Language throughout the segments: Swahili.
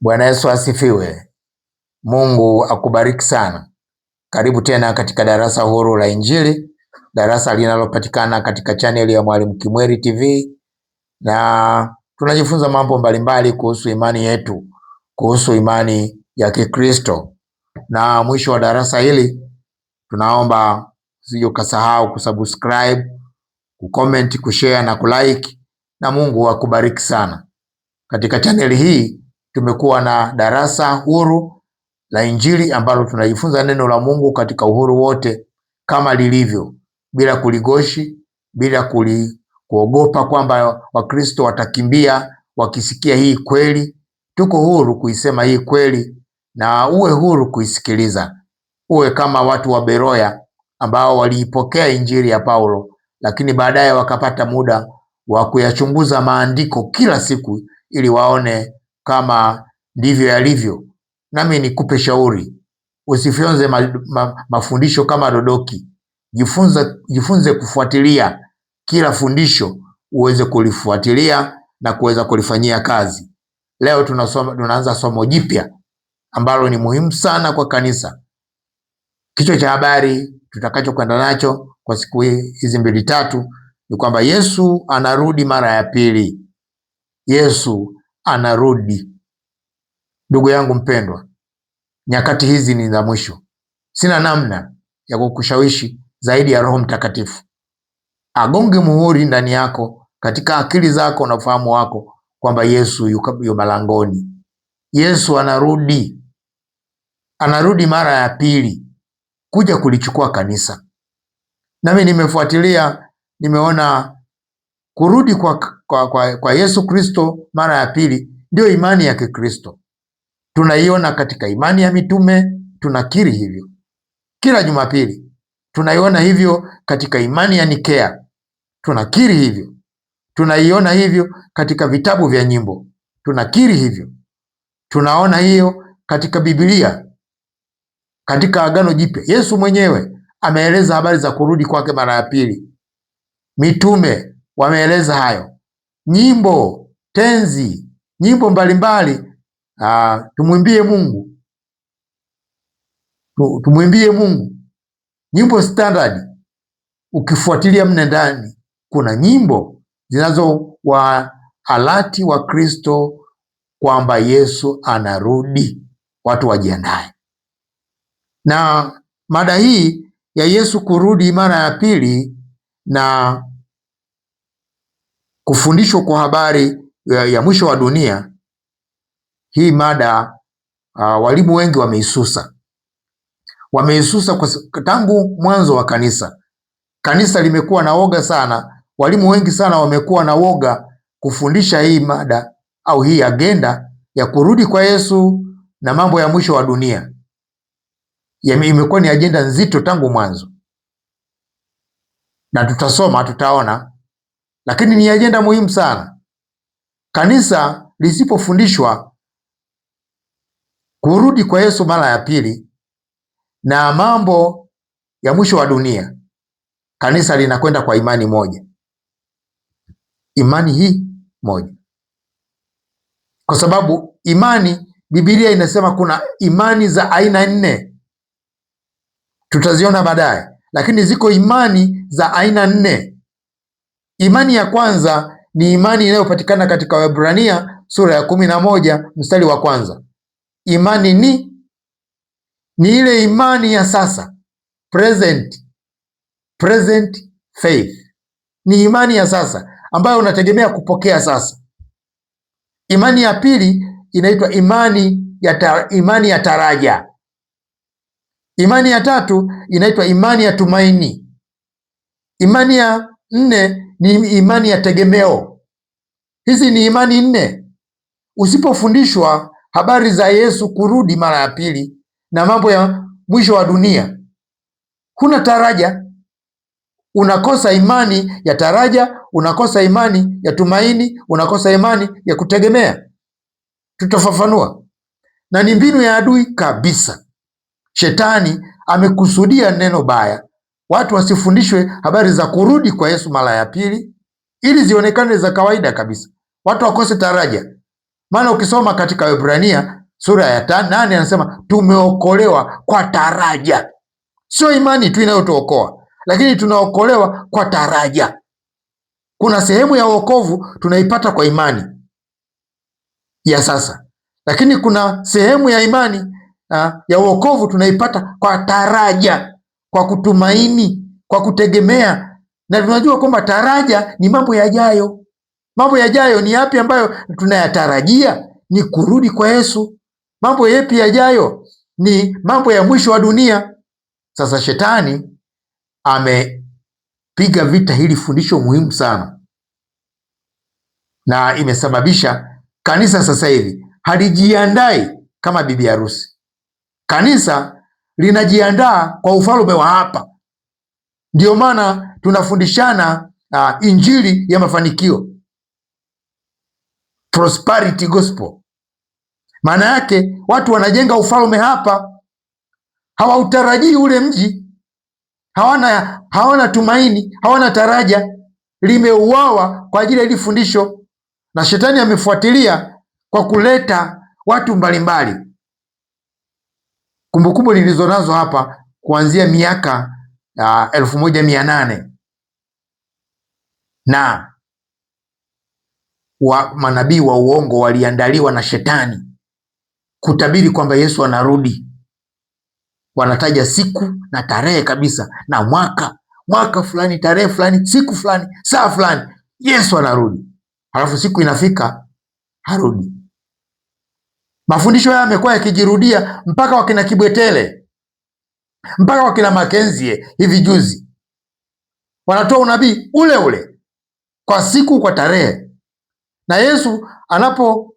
Bwana Yesu asifiwe. Mungu akubariki sana. Karibu tena katika darasa huru la Injili, darasa linalopatikana katika chaneli ya Mwalimu Kimweri TV, na tunajifunza mambo mbalimbali kuhusu imani yetu, kuhusu imani ya Kikristo. Na mwisho wa darasa hili tunaomba usije ukasahau kusubscribe, kucomment, kushare na kulike, na Mungu akubariki sana. Katika chaneli hii tumekuwa na darasa huru la Injili ambalo tunajifunza neno la Mungu katika uhuru wote kama lilivyo, bila kuligoshi, bila kuogopa kwamba Wakristo watakimbia wakisikia hii kweli. Tuko huru kuisema hii kweli, na uwe huru kuisikiliza. Uwe kama watu wa Beroya ambao waliipokea Injili ya Paulo, lakini baadaye wakapata muda wa kuyachunguza maandiko kila siku ili waone kama ndivyo yalivyo. Nami nikupe shauri, usifyonze mafundisho kama dodoki. Jifunze kufuatilia kila fundisho, uweze kulifuatilia na kuweza kulifanyia kazi. Leo tunaanza somo jipya ambalo ni muhimu sana kwa kanisa. Kichwa cha habari tutakachokwenda nacho kwa siku hizi 2-3 ni kwamba Yesu anarudi mara ya pili. Yesu anarudi. Ndugu yangu mpendwa, nyakati hizi ni za mwisho. Sina namna ya kukushawishi zaidi ya Roho Mtakatifu agonge muhuri ndani yako, katika akili zako na ufahamu wako, kwamba Yesu yu malangoni. Yesu anarudi. Anarudi mara ya pili kuja kulichukua kanisa. Nami nimefuatilia, nimeona kurudi kwa Yesu Kristo mara ya pili ndio imani ya Kikristo. Tunaiona katika imani ya mitume, tunakiri hivyo kila Jumapili. Tunaiona hivyo katika imani ya Nikea, tunakiri hivyo. Tunaiona hivyo katika vitabu vya nyimbo, tunakiri hivyo. Tunaona hiyo katika Biblia, katika Agano Jipya. Yesu mwenyewe ameeleza habari za kurudi kwake mara ya pili. Mitume wameeleza hayo, nyimbo, tenzi, nyimbo mbalimbali. Tumwimbie Mungu, tumwimbie Mungu, nyimbo standard. Ukifuatilia mne ndani kuna nyimbo zinazowahalati wa Kristo kwamba Yesu anarudi. Watu wajiandae. Na mada hii ya Yesu kurudi mara ya pili na kufundishwa kwa habari ya mwisho wa dunia, hii mada walimu wengi wameisusa tangu mwanzo wa kanisa. Kanisa limekuwa na woga sana, walimu wengi sana wamekuwa na woga kufundisha hii mada au hii agenda ya kurudi kwa Yesu na mambo ya mwisho wa dunia. Imekuwa ni agenda nzito tangu mwanzo, na tutasoma, tutaona, lakini ni agenda muhimu sana. Kanisa lisipofundishwa kurudi kwa Yesu mara ya pili na mambo ya mwisho wa dunia, kanisa linakwenda kwa imani moja. Imani hii moja, kwa sababu imani, Biblia inasema kuna imani za aina 4, tutaziona baadaye, lakini ziko imani za aina 4. Imani ya kwanza ni imani inayopatikana katika Waebrania sura ya 11 mstari wa 1. Imani ni ile imani ya sasa, present faith. Ni imani ya sasa ambayo unategemea kupokea sasa. Imani ya pili inaitwa imani ya taraja. Imani ya tatu inaitwa imani ya tumaini. Imani ya 4 ni imani ya tegemeo. Hizi ni imani 4. Usipofundishwa habari za Yesu kurudi mara ya pili na mambo ya mwisho wa dunia, huna taraja. Unakosa imani ya taraja, unakosa imani ya tumaini, unakosa imani ya kutegemea. Tutafafanua, na ni mbinu ya adui kabisa. Shetani amekusudia neno baya, watu wasifundishwe habari za kurudi kwa Yesu mara ya pili, ili zionekane za kawaida kabisa, watu wakose taraja. Maana ukisoma katika Waebrania sura ya 8 anasema tumeokolewa kwa taraja. Sio imani tu inayotuokoa, lakini tunaokolewa kwa taraja. Kuna sehemu ya wokovu tunaipata kwa imani ya sasa, lakini kuna sehemu ya imani ya wokovu tunaipata kwa taraja, kwa kutumaini, kwa kutegemea. Na tunajua kwamba taraja ni mambo yajayo. Mambo yajayo ni yapi ambayo tunayatarajia? Ni kurudi kwa Yesu. Mambo yapi yajayo? Ni mambo ya mwisho wa dunia. Sasa shetani amepiga vita hili fundisho muhimu sana, na imesababisha kanisa sasa hivi halijiandai kama bibi harusi. Kanisa linajiandaa kwa ufalme wa hapa. Ndio maana tunafundishana injili ya mafanikio, prosperity gospel. Maana yake watu wanajenga ufalme hapa, hawautarajii ule mji, hawana tumaini, hawana taraja. Limeuawa kwa ajili ya hili fundisho, na shetani amefuatilia kwa kuleta watu mbalimbali. Kumbukumbu nilizonazo hapa kuanzia miaka 1800 na manabii wa uongo waliandaliwa na shetani kutabiri kwamba Yesu anarudi. Wanataja siku na tarehe kabisa, na mwaka fulani, tarehe fulani, siku fulani, saa fulani, Yesu anarudi. Halafu siku inafika, harudi. Mafundisho haya yamekuwa yakijirudia mpaka wakina Kibwetele, mpaka wakina Makenzie. Hivi juzi wanatoa unabii ule ule kwa siku, kwa tarehe, na Yesu anapo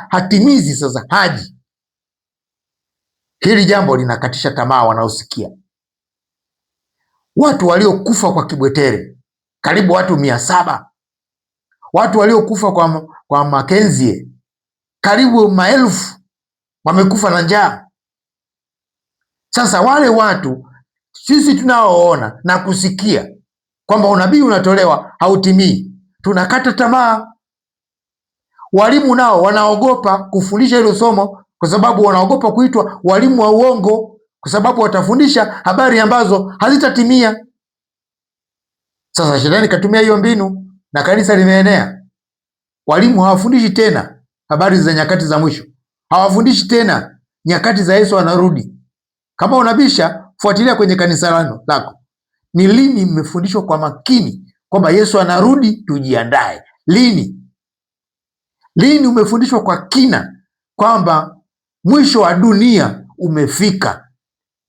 hatimizi sasa haji. Hili jambo linakatisha tamaa wanaosikia. Watu waliokufa kwa Kibwetele karibu watu 700, watu waliokufa kwa Makenzie karibu maelfu wamekufa na njaa. Sasa wale watu sisi tunaoona na kusikia kwamba unabii unatolewa hautimii, tunakata tamaa. Walimu nao wanaogopa kufundisha hilo somo, kwa sababu wanaogopa kuitwa walimu wa uongo, kwa sababu watafundisha habari ambazo hazitatimia. Sasa shetani katumia hiyo mbinu na kanisa limeenea. Walimu hawafundishi tena habari za nyakati za mwisho, hawafundishi tena nyakati za Yesu anarudi. Kama unabisha, fuatilia kwenye kanisa lako, ni lini mmefundishwa kwa makini kwamba Yesu anarudi, tujiandae? Lini umefundishwa kwa kina kwamba mwisho wa dunia umefika?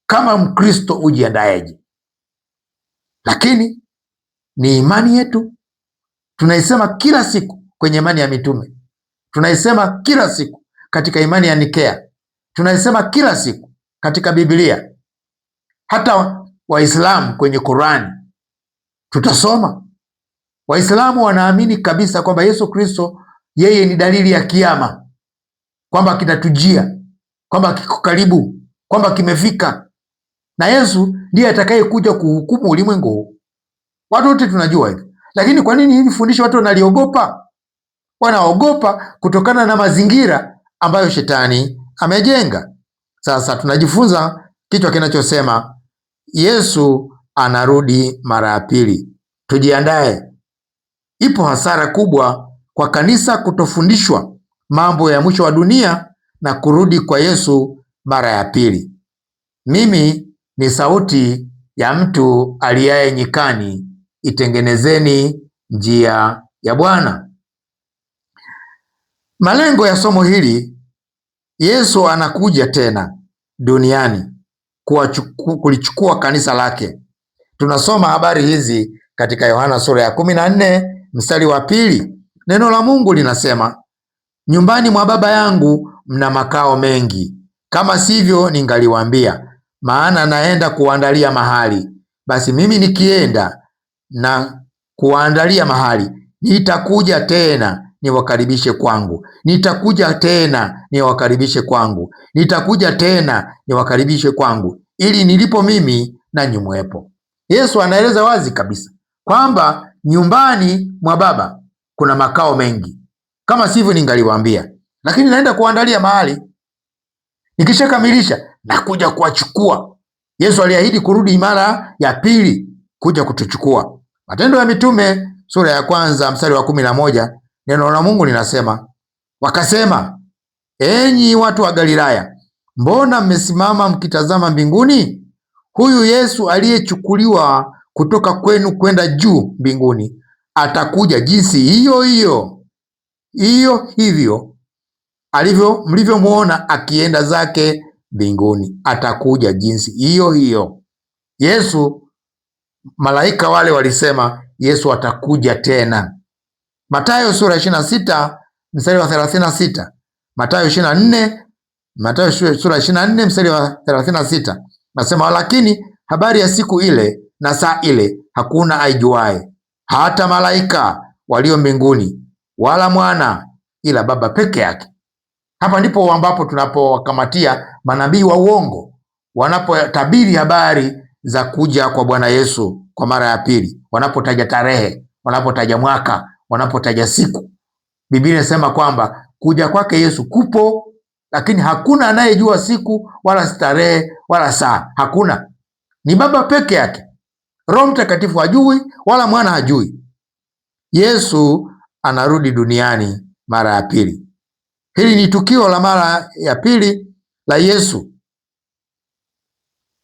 Kama Mkristo ujiandaeje? Lakini ni imani yetu, tunaisema kila siku kwenye imani ya mitume, tunaisema kila siku katika imani ya Nikea, tunaisema kila siku katika Biblia. Hata Waislamu kwenye Qurani tutasoma. Waislamu wanaamini kabisa kwamba Yesu Kristo yeye ni dalili ya kiyama, kwamba kitatujia, kwamba kiko karibu, kwamba kimefika, na Yesu ndiye atakayekuja kuhukumu ulimwengu huu. Watu wote tunajua hivyo, lakini kwa nini hili fundisho watu wanaliogopa? Wanaogopa kutokana na mazingira ambayo shetani amejenga. Sasa tunajifunza kichwa kinachosema Yesu anarudi mara ya pili, tujiandae. Ipo hasara kubwa kwa kanisa kutofundishwa mambo ya mwisho wa dunia na kurudi kwa Yesu mara ya pili. Mimi ni sauti ya mtu aliaye nyikani, itengenezeni njia ya Bwana. Malengo ya somo hili: Yesu anakuja tena duniani kulichukua kanisa lake. Tunasoma habari hizi katika Yohana sura ya 14 mstari wa 2. Neno la Mungu linasema, nyumbani mwa Baba yangu mna makao mengi, kama sivyo ningaliwaambia, maana naenda kuandalia mahali. Basi mimi nikienda na kuandalia mahali, nitakuja tena niwakaribishe kwangu. Nitakuja tena niwakaribishe kwangu. Nitakuja tena niwakaribishe kwangu, ili nilipo mimi nanyi mwepo. Yesu anaeleza wazi kabisa kwamba nyumbani mwa Baba kuna makao mengi. Kama sivyo ningaliwaambia. Lakini naenda kuandalia mahali. Nikishakamilisha nakuja kuwachukua. Yesu aliahidi kurudi mara ya pili kuja kutuchukua. Matendo ya Mitume sura ya 1 mstari wa 11, neno la Mungu linasema, wakasema, enyi watu wa Galilaya, mbona mmesimama mkitazama mbinguni? Huyu Yesu aliyechukuliwa kutoka kwenu kwenda juu mbinguni atakuja jinsi hiyo hivyo mlivyomuona akienda zake mbinguni. Atakuja jinsi hiyo. Yesu, malaika wale walisema Yesu atakuja tena. Mathayo sura 26 mstari wa 36. Mathayo sura 24 mstari wa 36 nasema, lakini habari ya siku ile na saa ile hakuna aijuaye, hata malaika walio mbinguni, wala mwana, ila Baba peke yake. Hapa ndipo ambapo tunapowakamatia manabii wa uongo wanapotabiri habari za kuja kwa Bwana Yesu kwa mara ya pili, wanapotaja tarehe, wanapotaja mwaka, wanapotaja siku. Biblia inasema kwamba kuja kwake Yesu kupo, lakini hakuna anayejua siku wala tarehe wala saa. Hakuna, ni Baba peke yake. Roho Mtakatifu hajui wala mwana hajui. Yesu anarudi duniani mara ya pili. Hili ni tukio la mara ya pili la Yesu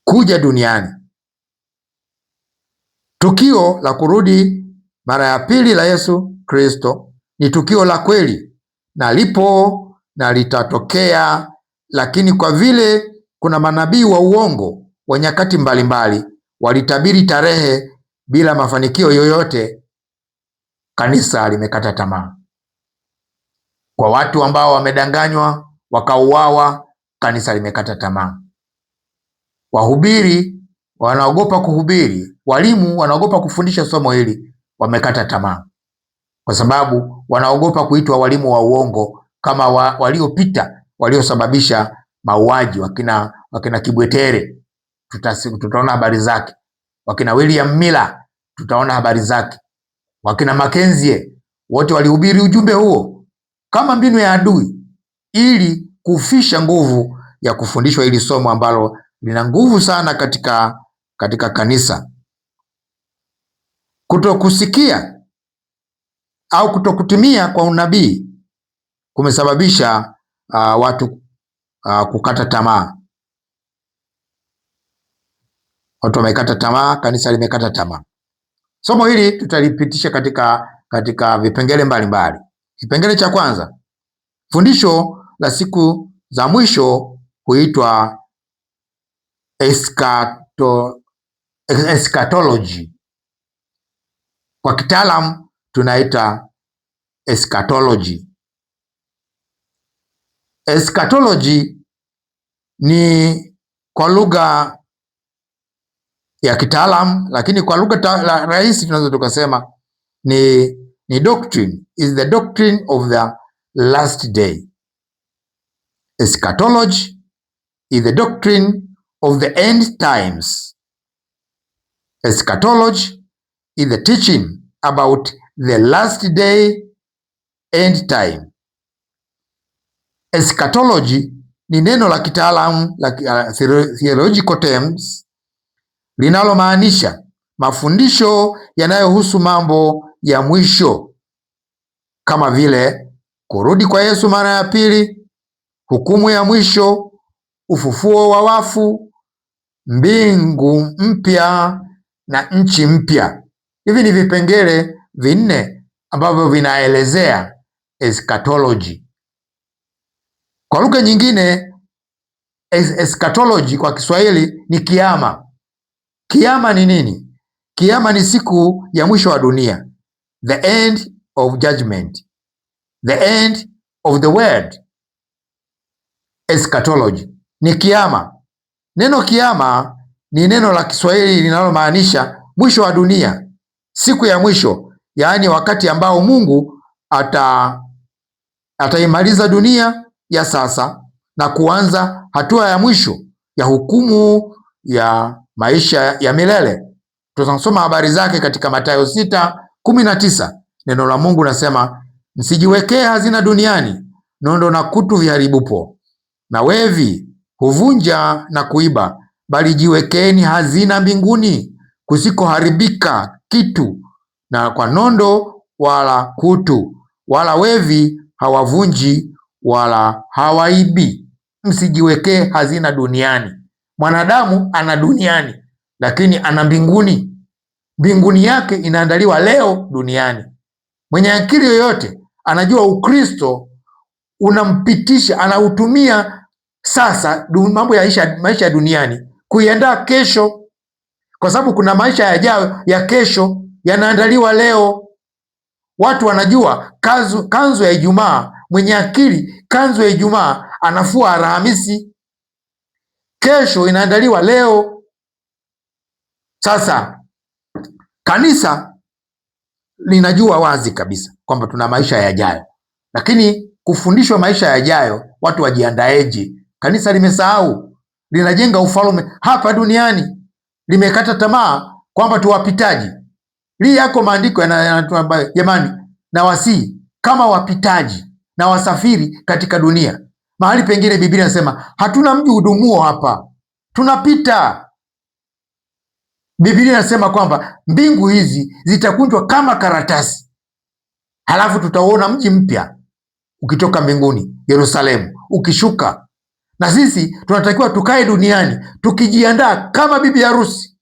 kuja duniani. Tukio la kurudi mara ya pili la Yesu Kristo ni tukio la kweli na lipo na litatokea, lakini kwa vile kuna manabii wa uongo wa nyakati mbalimbali walitabiri tarehe bila mafanikio yoyote, kanisa limekata tamaa. Kwa watu ambao wamedanganywa wakauawa, kanisa limekata tamaa. Wahubiri wanaogopa kuhubiri, walimu wanaogopa kufundisha somo hili, wamekata tamaa, kwa sababu wanaogopa kuitwa walimu wa uongo kama waliopita, waliosababisha mauaji, wakina Kibwetere, tutaona habari zake. Wakina William Miller, tutaona habari zake. Wakina Mackenzie, wote walihubiri ujumbe huo kama mbinu ya adui, ili kufisha nguvu ya kufundishwa hili somo ambalo lina nguvu sana katika kanisa. Kutokusikia au kutokutimia kwa unabii kumesababisha watu kukata tamaa. Watu wamekata tamaa, kanisa limekata tamaa. Somo hili tutalipitisha katika vipengele mbalimbali. Kipengele cha kwanza, fundisho la siku za mwisho huitwa eschatology. Kwa kitaalamu tunaita eschatology. Eschatology ni kwa lugha ya kitaalamu, lakini kwa lugha rahisi tunaweza tukasema ni doctrine, is the doctrine of the last day. Eschatology is the doctrine of the end times. Eschatology is the teaching about the last day, end time. Eschatology ni neno la kitaalamu la theological terms linalomaanisha mafundisho yanayohusu mambo ya mwisho kama vile kurudi kwa Yesu mara ya pili, hukumu ya mwisho, ufufuo wa wafu, mbingu mpya na nchi mpya. Hivi ni vipengele vinne ambavyo vinaelezea eschatology. Kwa lugha nyingine, eschatology kwa Kiswahili ni kiama. Kiama ni nini? Kiama ni siku ya mwisho wa dunia, the end of judgment, the end of the world. Eschatology ni kiama. Neno kiama ni neno la Kiswahili linalomaanisha mwisho wa dunia, siku ya mwisho, yaani wakati ambao Mungu ataimaliza dunia ya sasa na kuanza hatua ya mwisho ya hukumu ya maisha ya milele. Tunasoma habari zake katika Mathayo 6:19. Neno la Mungu nasema, Msijiwekee hazina duniani, nondo na kutu viharibupo, na wevi huvunja na kuiba, bali jiwekeeni hazina mbinguni, kusikoharibika kitu na kwa nondo wala kutu, wala wevi hawavunji wala hawaibi. Msijiwekee hazina duniani. Mwanadamu ana duniani, lakini ana mbinguni. Mbinguni yake inaandaliwa leo duniani. Mwenye akili yoyote anajua Ukristo unampitisha, anautumia sasa mambo ya maisha ya duniani kuiandaa kesho, kwa sababu kuna maisha yajayo ya kesho yanaandaliwa leo. Watu wanajua kanzu ya Ijumaa, mwenye akili kanzu ya Ijumaa anafua Alhamisi, kesho inaandaliwa leo. Sasa kanisa linajua wazi kabisa kwamba tuna maisha yajayo, lakini kufundishwa maisha yajayo watu wajiandaeje? Kanisa limesahau, linajenga ufalme hapa duniani, limekata tamaa kwamba tuwapitaji. Yako maandiko yanatuambia jamani, na wasii kama wapitaji na wasafiri katika dunia. Mahali pengine Biblia inasema hatuna mji udumuo hapa, tunapita. Biblia inasema kwamba mbingu hizi zitakunjwa kama karatasi, halafu tutaona mji mpya ukitoka mbinguni, Yerusalemu, ukishuka. Na sisi tunatakiwa tukae duniani tukijiandaa kama bibi harusi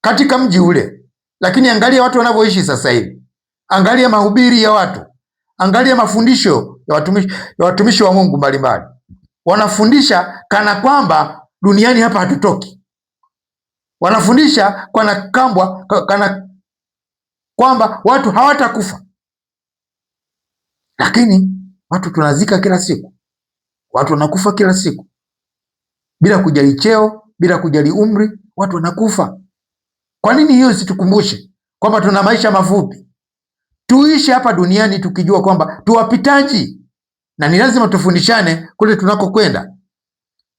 katika mji ule. Lakini angalia watu wanavyoishi sasa hivi, angalia mahubiri ya watu, angalia mafundisho ya watumishi wa Mungu mbalimbali. Wanafundisha kana kwamba duniani hapa hatutoki. Wanafundisha kana kwamba watu hawatakufa, lakini watu tunazika kila siku, watu wanakufa kila siku, bila kujali cheo, bila kujali umri, watu wanakufa. Kwa nini hiyo isitukumbushe kwamba tuna maisha mafupi? Tuishi hapa duniani tukijua kwamba tuwapitaji, na ni lazima tufundishane kule tunakokwenda.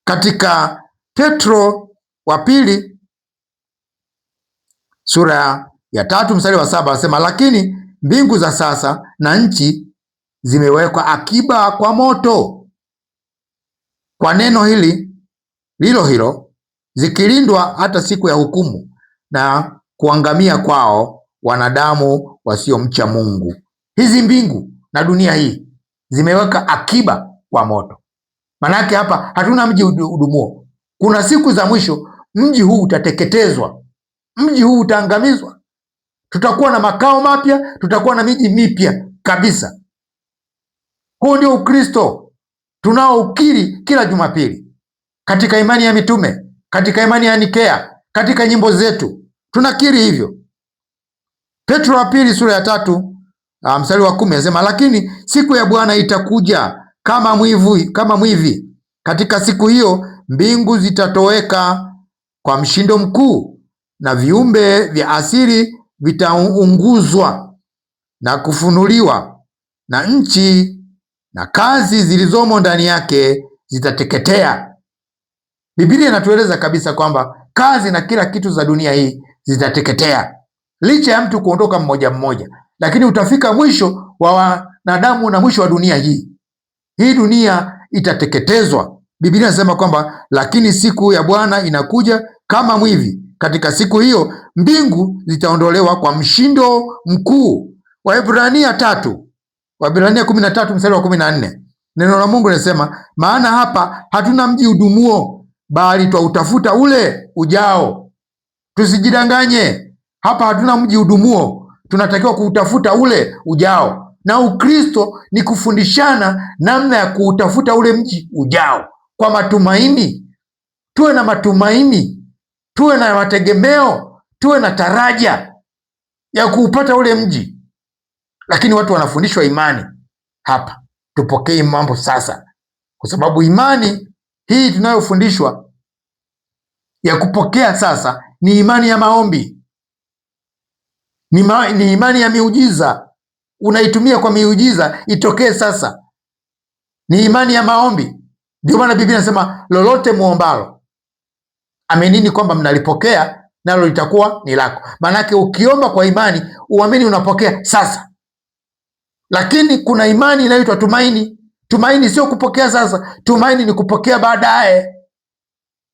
Katika Petro wa pili sura ya 3 mstari wa 7 asema, lakini mbingu za sasa na nchi zimewekwa akiba kwa moto, kwa neno hili lilo hilo, zikilindwa hata siku ya hukumu na kuangamia kwao wanadamu wasiomcha Mungu. Hizi mbingu na dunia hii zimeweka akiba kwa moto. Manake hapa hatuna mji udumuo. Kuna siku za mwisho mji huu utateketezwa, mji huu utaangamizwa. Tutakuwa na makao mapya, tutakuwa na miji mipya kabisa. Huu ndio Ukristo tunaoukiri kila Jumapili katika imani ya mitume, katika imani ya Nikea, katika nyimbo zetu tunakiri hivyo. Petro wa pili sura ya 3 mstari wa 10 anasema, lakini siku ya Bwana itakuja kama mwivi. Katika siku hiyo mbingu zitatoweka kwa mshindo mkuu, na viumbe vya asili vitaunguzwa na kufunuliwa, na nchi na kazi zilizomo ndani yake zitateketea. Biblia inatueleza kabisa kwamba kazi na kila kitu za dunia hii zitateketea, licha ya mtu kuondoka mmoja mmoja, lakini utafika mwisho wa wanadamu na mwisho wa dunia hii. Hii dunia itateketezwa. Biblia inasema kwamba lakini siku ya Bwana inakuja kama mwivi. Katika siku hiyo mbingu zitaondolewa kwa mshindo mkuu. Waebrania 13 mstari wa 14, neno la Mungu linasema, maana hapa hatuna mji udumuo, bali twautafuta ule ujao. Tusijidanganye, hapa hatuna mji udumuo, tunatakiwa kuutafuta ule ujao. Na Ukristo ni kufundishana namna ya kuutafuta ule mji ujao kwa matumaini. Tuwe na matumaini, tuwe na mategemeo, tuwe na taraja ya kuupata ule mji. Lakini watu wanafundishwa imani hapa. Tupokee mambo sasa, kwa sababu imani hii tunayofundishwa ya kupokea sasa ni imani ya maombi, ni imani ya miujiza. Unaitumia kwa miujiza itokee sasa, ni imani ya maombi. Ndio maana Biblia inasema lolote muombalo aminini kwamba mnalipokea nalo litakuwa ni lako. Maanake ukiomba kwa imani uamini unapokea sasa. Lakini kuna imani inayoitwa tumaini. Tumaini sio kupokea sasa, tumaini ni kupokea baadaye.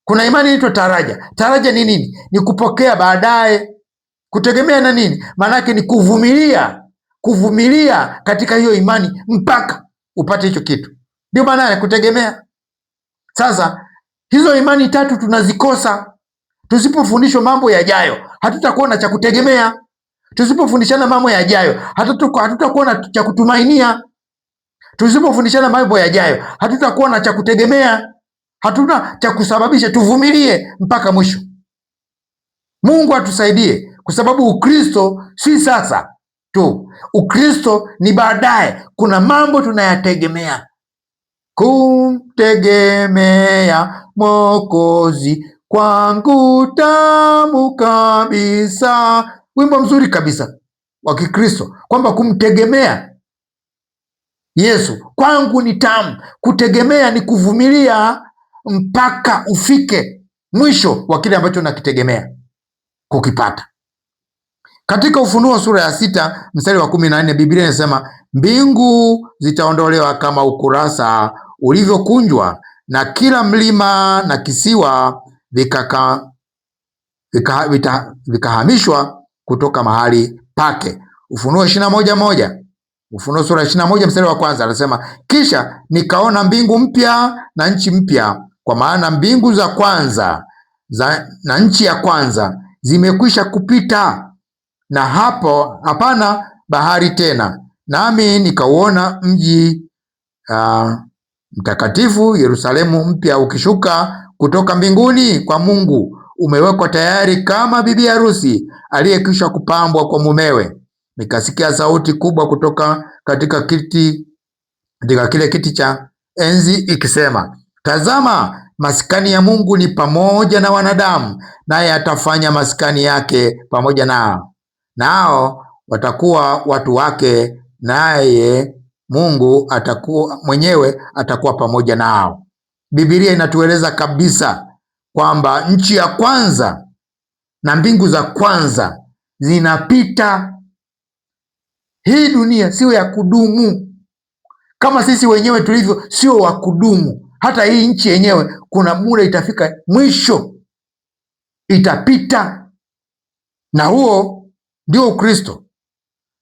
Kuna imani inaitwa taraja. Taraja ni nini? Ni kupokea baadaye. Kutegemea na nini? Maanake ni kuvumilia katika hiyo imani mpaka upate hicho kitu, ndio maana ya kutegemea. Sasa hizo imani tatu tunazikosa. Tusipofundishwa mambo yajayo, hatutakuwa na cha kutegemea. Tusipofundishana mambo yajayo, hatutakuwa na cha kutumainia. Tusipofundishana mambo yajayo, hatutakuwa na cha kutegemea. Hatuna cha kusababisha tuvumilie mpaka mwisho. Mungu atusaidie, kwa sababu Ukristo si sasa tu, Ukristo ni baadaye. Kuna mambo tunayategemea. Kumtegemea Mwokozi kwangu tamu kabisa. Wimbo mzuri kabisa wa Kikristo, kwamba kumtegemea Yesu kwangu ni tamu. Kutegemea ni kuvumilia mpaka ufike mwisho wa kile ambacho nakitegemea kukipata. Katika Ufunuo sura ya 6 mstari wa 14 Biblia inasema, mbingu zitaondolewa kama ukurasa ulivyokunjwa, na kila mlima na kisiwa vikahamishwa kutoka mahali pake. Ufunuo 21:1. Ufunuo sura 21 mstari wa 1 anasema, kisha nikaona mbingu mpya na nchi mpya, kwa maana mbingu za kwanza na nchi ya kwanza zimekwisha kupita, na hapo hapana bahari tena. Nami nikauona mji mtakatifu Yerusalemu mpya ukishuka kutoka mbinguni kwa Mungu, umewekwa tayari kama bibi harusi aliyekwisha kupambwa kwa mumewe. Nikasikia sauti kubwa kutoka katika kile kiti cha enzi ikisema, tazama, maskani ya Mungu ni pamoja na wanadamu, naye atafanya maskani yake pamoja nao, nao watakuwa watu wake, naye Mungu mwenyewe atakuwa pamoja nao. Biblia inatueleza kabisa kwamba nchi ya kwanza na mbingu za kwanza zinapita. Hii dunia sio ya kudumu kama sisi wenyewe tulivyo, sio wa kudumu. Hata hii nchi yenyewe kuna muda itafika mwisho, itapita. Na huo ndio Ukristo.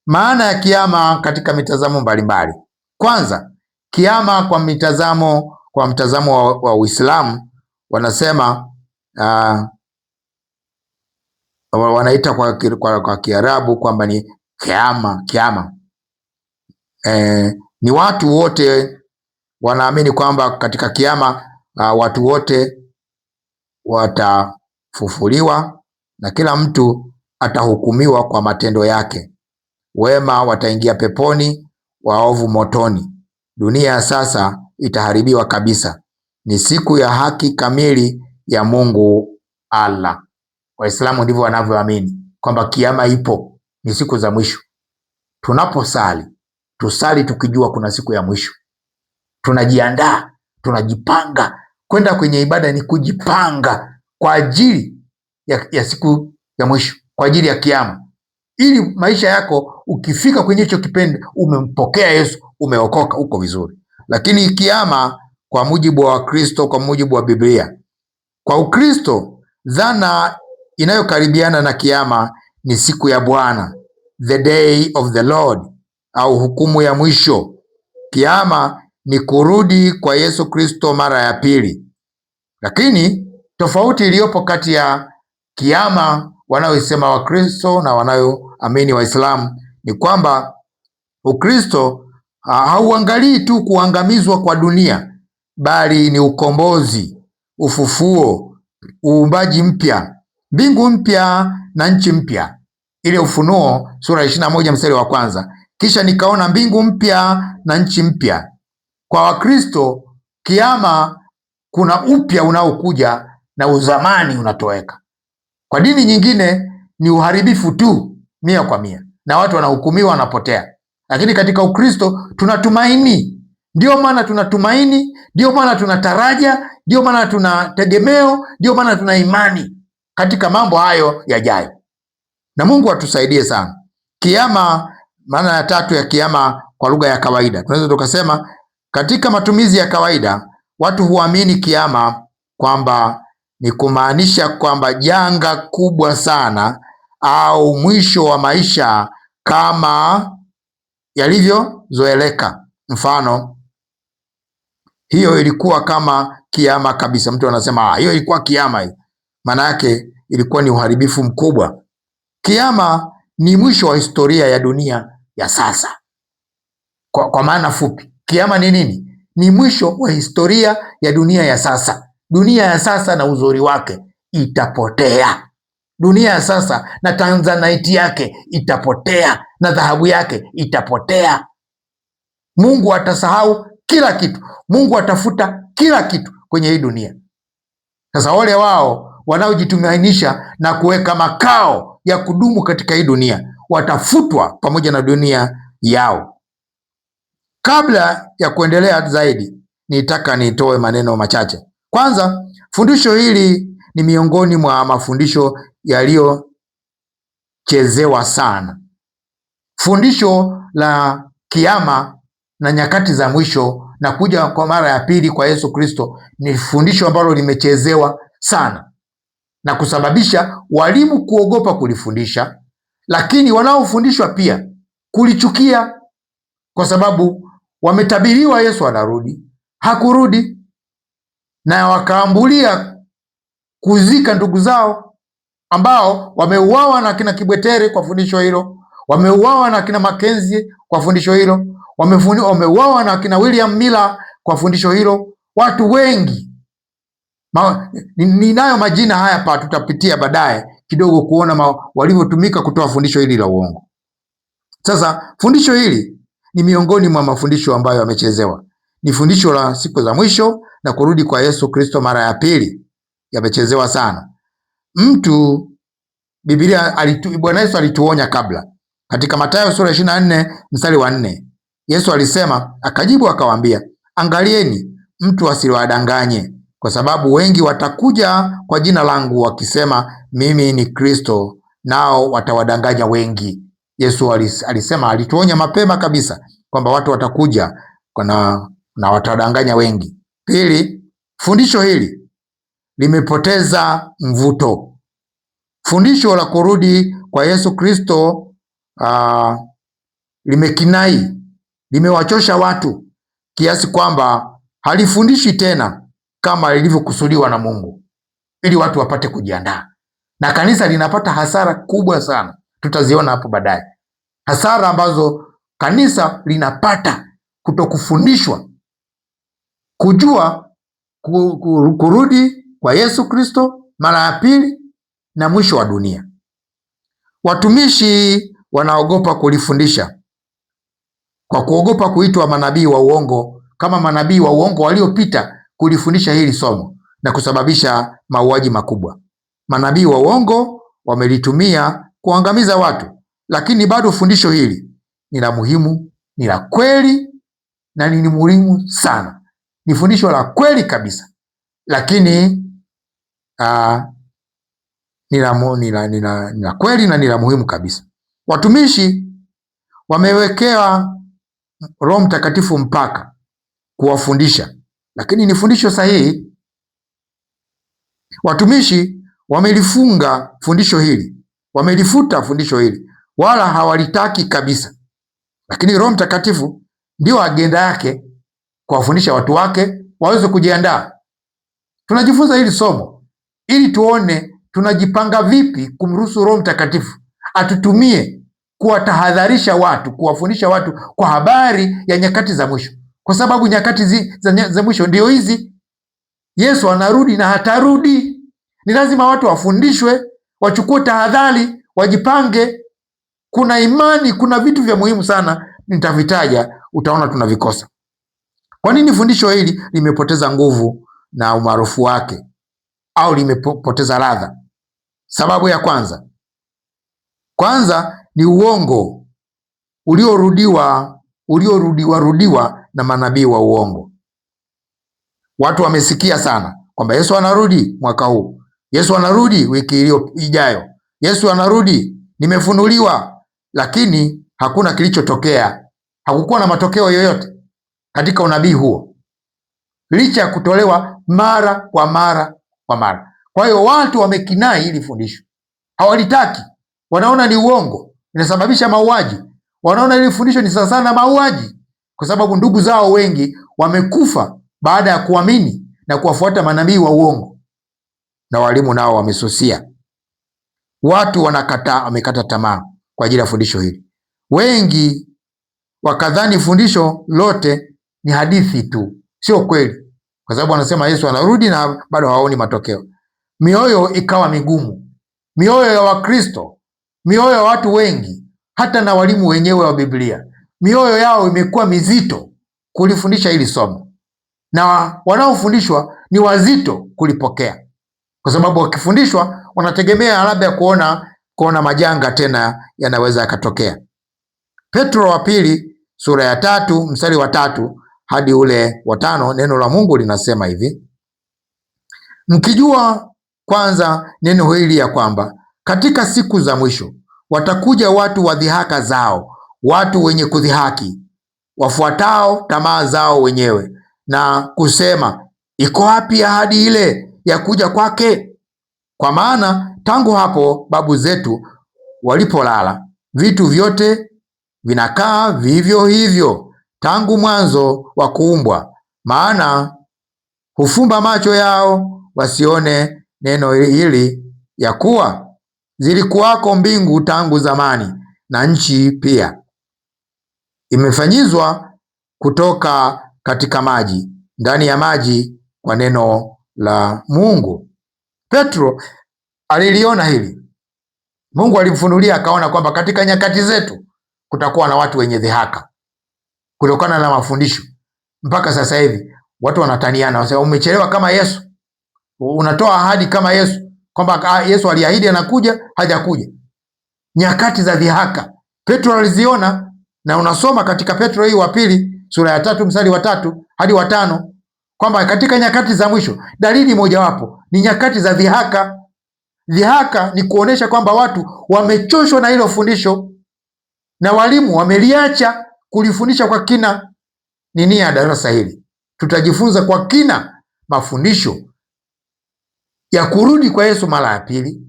Maana ya kiama katika mitazamo mbalimbali. Kwanza, kiama kwa mtazamo wa Uislamu wanasema wanaita kwa Kiarabu kwamba ni kiama. Ni watu wote wanaamini kwamba katika kiama watu wote watafufuliwa na kila mtu atahukumiwa kwa matendo yake. Wema wataingia peponi, waovu motoni. Dunia ya sasa itaharibiwa kabisa. Ni siku ya haki kamili ya Mungu Allah. Waislamu ndivyo wanavyoamini kwamba kiama ipo, ni siku za mwisho. Tunaposali, tusali tukijua kuna siku ya mwisho. Tunajiandaa, tunajipanga. Kwenda kwenye ibada ni kujipanga kwa ajili ya siku ya mwisho, kwa ajili ya kiama, ili maisha yako ukifika kwenye hicho kipindi umempokea Yesu, umeokoka, uko vizuri. Lakini kiama kwa mujibu wa Kristo, kwa mujibu wa Biblia, kwa Ukristo, dhana inayokaribiana na kiama ni siku ya Bwana, the day of the Lord, au hukumu ya mwisho. Kiama ni kurudi kwa Yesu Kristo mara ya pili. Lakini tofauti iliyopo kati ya kiama wanaoisema Wakristo na wanayoamini Waislamu ni kwamba Ukristo hauangalii tu kuangamizwa kwa dunia, bali ni ukombozi, ufufuo, uumbaji mpya, mbingu mpya na nchi mpya. Ile Ufunuo sura 21 mstari wa 1, kisha nikaona mbingu mpya na nchi mpya. Kwa Wakristo kiama kuna upya unaokuja na uzamani unatoweka. Kwa dini nyingine ni uharibifu tu 100%, na watu wanahukumiwa, wanapotea. Lakini katika Ukristo tunatumaini. Ndio maana tunatumaini, ndio maana tunataraja, ndio maana tuna tegemeo, ndio maana tuna imani katika mambo hayo yajayo. Na Mungu atusaidie sana. Kiama, maana ya tatu ya kiama kwa lugha ya kawaida. Tunaweza tukasema katika matumizi ya kawaida watu huamini kiama kwamba ni kumaanisha kwamba janga kubwa sana au mwisho wa maisha kama yalivyozoeleka. Mfano, hiyo ilikuwa kama kiama kabisa. Mtu anasema hiyo ilikuwa kiama. Hii maana yake ilikuwa ni uharibifu mkubwa. Kiama ni mwisho wa historia ya dunia ya sasa. Kwa maana fupi, kiama ni nini? Ni mwisho wa historia ya dunia ya sasa. Dunia ya sasa na uzuri wake itapotea. Dunia ya sasa na tanzanite yake itapotea, na dhahabu yake itapotea. Mungu atasahau kila kitu. Mungu atafuta kila kitu kwenye hii dunia. Sasa wale wao wanaojitumainisha na kuweka makao ya kudumu katika hii dunia watafutwa pamoja na dunia yao. Kabla ya kuendelea zaidi, nitaka nitoe maneno machache. Kwanza, fundisho hili ni miongoni mwa mafundisho yaliyochezewa sana. Fundisho la kiama na nyakati za mwisho na kuja kwa mara ya pili kwa Yesu Kristo ni fundisho ambalo limechezewa sana na kusababisha walimu kuogopa kulifundisha, lakini wanaofundishwa pia kulichukia, kwa sababu wametabiriwa Yesu anarudi, hakurudi, na wakaambulia kuzika ndugu zao ambao wameuawa na kina Kibwetere kwa fundisho hilo, wameuawa na kina Makenzie kwa fundisho hilo, wameuawa na kina William Miller kwa fundisho hilo. Watu wengi ninayo majina haya pa, tutapitia baadaye kidogo kuona walivyotumika kutoa fundisho hili la uongo. Sasa fundisho hili ni miongoni mwa mafundisho ambayo yamechezewa. Ni fundisho la siku za mwisho na kurudi kwa Yesu Kristo mara ya pili. Yamechezewa sana. Bwana Yesu alituonya kabla. Katika Mathayo sura 24 mstari wa 4, Yesu alisema, akajibu akawaambia, angalieni mtu asiwadanganye, kwa sababu wengi watakuja kwa jina langu wakisema mimi ni Kristo, nao watawadanganya wengi. Yesu alisema, alituonya mapema kabisa kwamba watu watakuja na watawadanganya wengi. Pili, fundisho hili limepoteza mvuto. Fundisho la kurudi kwa Yesu Kristo limekinai, limewachosha watu kiasi kwamba halifundishi tena kama lilivyokusudiwa na Mungu ili watu wapate kujiandaa, na kanisa linapata hasara kubwa sana. Tutaziona hapo baadaye hasara ambazo kanisa linapata kutokufundishwa kujua kurudi kwa Yesu Kristo mara ya pili na mwisho wa dunia. Watumishi wanaogopa kulifundisha kwa kuogopa kuitwa manabii wa uongo, kama manabii wa uongo waliopita kulifundisha hili somo na kusababisha mauaji makubwa. Manabii wa uongo wamelitumia kuangamiza watu, lakini bado fundisho hili ni la muhimu, ni la kweli na ni muhimu sana. Ni fundisho la kweli kabisa, lakini ni la kweli na ni la muhimu kabisa. Watumishi wamewekewa Roho Mtakatifu mpaka kuwafundisha, lakini ni fundisho sahihi. Watumishi wamelifunga fundisho hili, wamelifuta fundisho hili, wala hawalitaki kabisa, lakini Roho Mtakatifu ndio agenda yake kuwafundisha watu wake waweze kujiandaa. Tunajifunza hili somo ili tuone tunajipanga vipi kumruhusu Roho Mtakatifu atutumie kuwatahadharisha watu, kuwafundisha watu kwa habari ya nyakati za mwisho, kwa sababu nyakati za mwisho ndio hizi. Yesu anarudi na hatarudi. Ni lazima watu wafundishwe, wachukue tahadhari, wajipange. Kuna imani, kuna vitu vya muhimu sana nitavitaja, utaona tunavikosa. Kwa nini fundisho hili limepoteza nguvu na umaarufu wake au limepoteza ladha? Sababu ya kwanza ni uongo uliorudiwa na manabii wa uongo. Watu wamesikia sana kwamba Yesu anarudi mwaka huu, Yesu anarudi wiki ijayo, Yesu anarudi, nimefunuliwa, lakini hakuna kilichotokea, Hakukuwa na matokeo yoyote katika unabii huo, licha ya kutolewa mara kwa mara kwa mara. Kwa hiyo watu wamekinai hili fundisho, hawalitaki, wanaona ni uongo, inasababisha mauaji. Wanaona hili fundisho ni sawa na mauaji, kwa sababu ndugu zao wengi wamekufa baada ya kuamini na kuwafuata manabii wa uongo, na walimu nao wamesusia. Watu wamekata tamaa kwa ajili ya fundisho hili. Wengi wakadhani fundisho lote ni hadithi tu. Sio kweli, kwa sababu wanasema Yesu anarudi na bado hawaoni matokeo. Mioyo ikawa migumu, mioyo ya Wakristo, mioyo ya watu wengi, hata na walimu wenyewe wa Biblia, mioyo yao imekuwa mizito kulifundisha hili somo, na wanaofundishwa ni wazito kulipokea, kwa sababu wakifundishwa wanategemea labda ya kuona majanga tena yanaweza yakatokea. Petro wa pili sura ya 3 mstari wa 3 hadi ule wa 5, neno la Mungu linasema hivi: mkijua kwanza neno hili ya kwamba katika siku za mwisho watakuja watu wa dhihaka zao, watu wenye kudhihaki, wafuatao tamaa zao wenyewe, na kusema, iko wapi ahadi ile ya kuja kwake? Kwa maana tangu hapo babu zetu walipolala, vitu vyote vinakaa vivyo hivyo tangu mwanzo wa kuumbwa. Maana hufumba macho yao wasione neno hili, ya kuwa zilikuwako mbingu tangu zamani, na nchi pia imefanyizwa kutoka katika maji, ndani ya maji, kwa neno la Mungu. Petro aliliona hili. Mungu alimfunulia akaona kwamba katika nyakati zetu kutakuwa na watu wenye dhihaka kutokana na mafundisho. Mpaka sasa hivi watu wanataniana, wanasema umechelewa kama Yesu, unatoa ahadi kama Yesu, kwamba Yesu aliahidi anakuja, hajakuja. Nyakati za dhihaka Petro aliziona, na unasoma katika Petro hii wa pili sura ya 3 mstari wa 3 hadi wa 5 kwamba katika nyakati za mwisho dalili mojawapo ni nyakati za dhihaka. Dhihaka ni kuonesha kwamba watu wamechoshwa na hilo fundisho na walimu wameliacha kulifundisha kwa kina. Ni nia ya darasa hili, tutajifunza kwa kina mafundisho ya kurudi kwa Yesu mara ya pili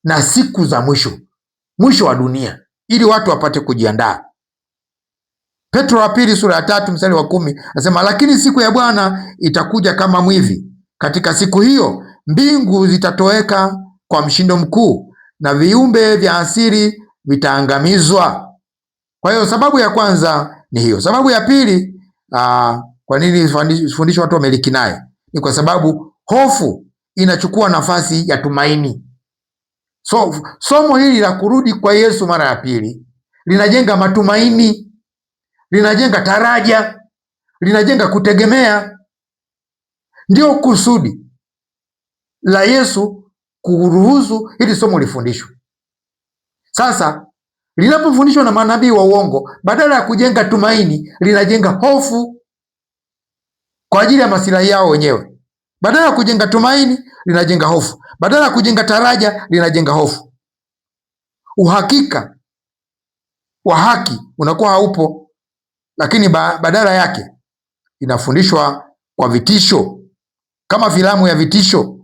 na siku za mwisho, mwisho wa dunia, ili watu wapate kujiandaa. Petro wa pili sura ya 3 mstari wa 10 anasema, lakini siku ya Bwana itakuja kama mwivi. Katika siku hiyo mbingu zitatoweka kwa mshindo mkuu, na viumbe vya asili vitaangamizwa. Kwa hiyo sababu ya kwanza ni hiyo. Sababu ya pili, kwa nini fundisho watu wamelikinai, ni kwa sababu hofu inachukua nafasi ya tumaini. Somo hili la kurudi kwa Yesu mara ya pili linajenga matumaini, linajenga taraja, linajenga kutegemea. Ndio kusudi la Yesu kuruhusu hili somo lifundishwe. Sasa linapofundishwa na manabii wa uongo, badala ya kujenga tumaini, linajenga hofu kwa ajili ya masilahi yao wenyewe. Badala ya kujenga tumaini, linajenga hofu. Badala ya kujenga taraja, linajenga hofu. Uhakika wa haki unakuwa haupo, lakini badala yake inafundishwa kwa vitisho, kama filamu ya vitisho,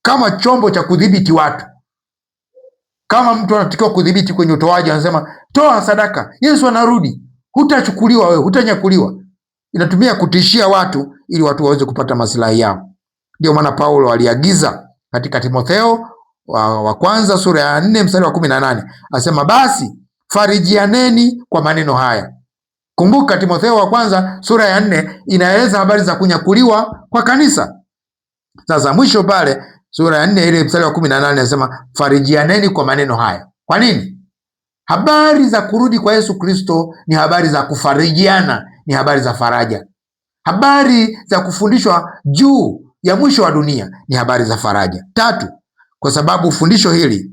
kama chombo cha kudhibiti watu. Kama mtu anatakiwa kudhibiti kwenye utoaji, anasema toa sadaka, Yesu anarudi, hutachukuliwa wewe, hutanyakuliwa. Inatumia kutishia watu ili watu waweze kupata maslahi yao. Ndio maana Paulo aliagiza katika Timotheo wa kwanza sura ya 4 mstari wa 18, anasema basi farijianeni kwa maneno haya. Kumbuka Timotheo wa kwanza sura ya 4 inaeleza habari za kunyakuliwa kwa kanisa. Sasa mwisho pale sura ya 4 ile mstari wa 18 anasema farijianeni kwa maneno haya. Kwa nini? Habari za kurudi kwa Yesu Kristo ni habari za kufarijiana, ni habari za faraja. Habari za kufundishwa juu ya mwisho wa dunia ni habari za faraja. 3, kwa sababu fundisho hili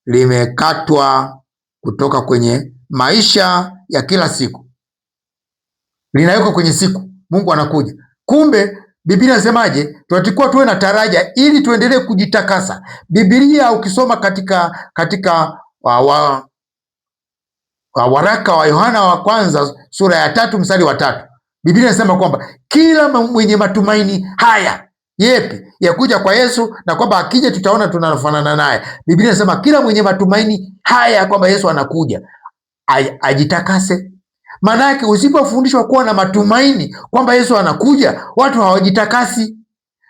limekatwa kutoka kwenye maisha ya kila siku, linawekwa kwenye siku Mungu anakuja. Kumbe Biblia inasemaje? Tunatakiwa tuwe na taraja ili tuendelee kujitakasa. Biblia ukisoma katika waraka wa Yohana wa kwanza sura ya 3 mstari wa 3, Biblia inasema kwamba kila mwenye matumaini haya yepi ya kuja kwa Yesu, na kwamba akija tutaona tunafanana naye. Biblia inasema kila mwenye matumaini haya kwamba Yesu anakuja ajitakase. Maana yake usipofundishwa kuwa na matumaini kwamba Yesu anakuja, watu hawajitakasi.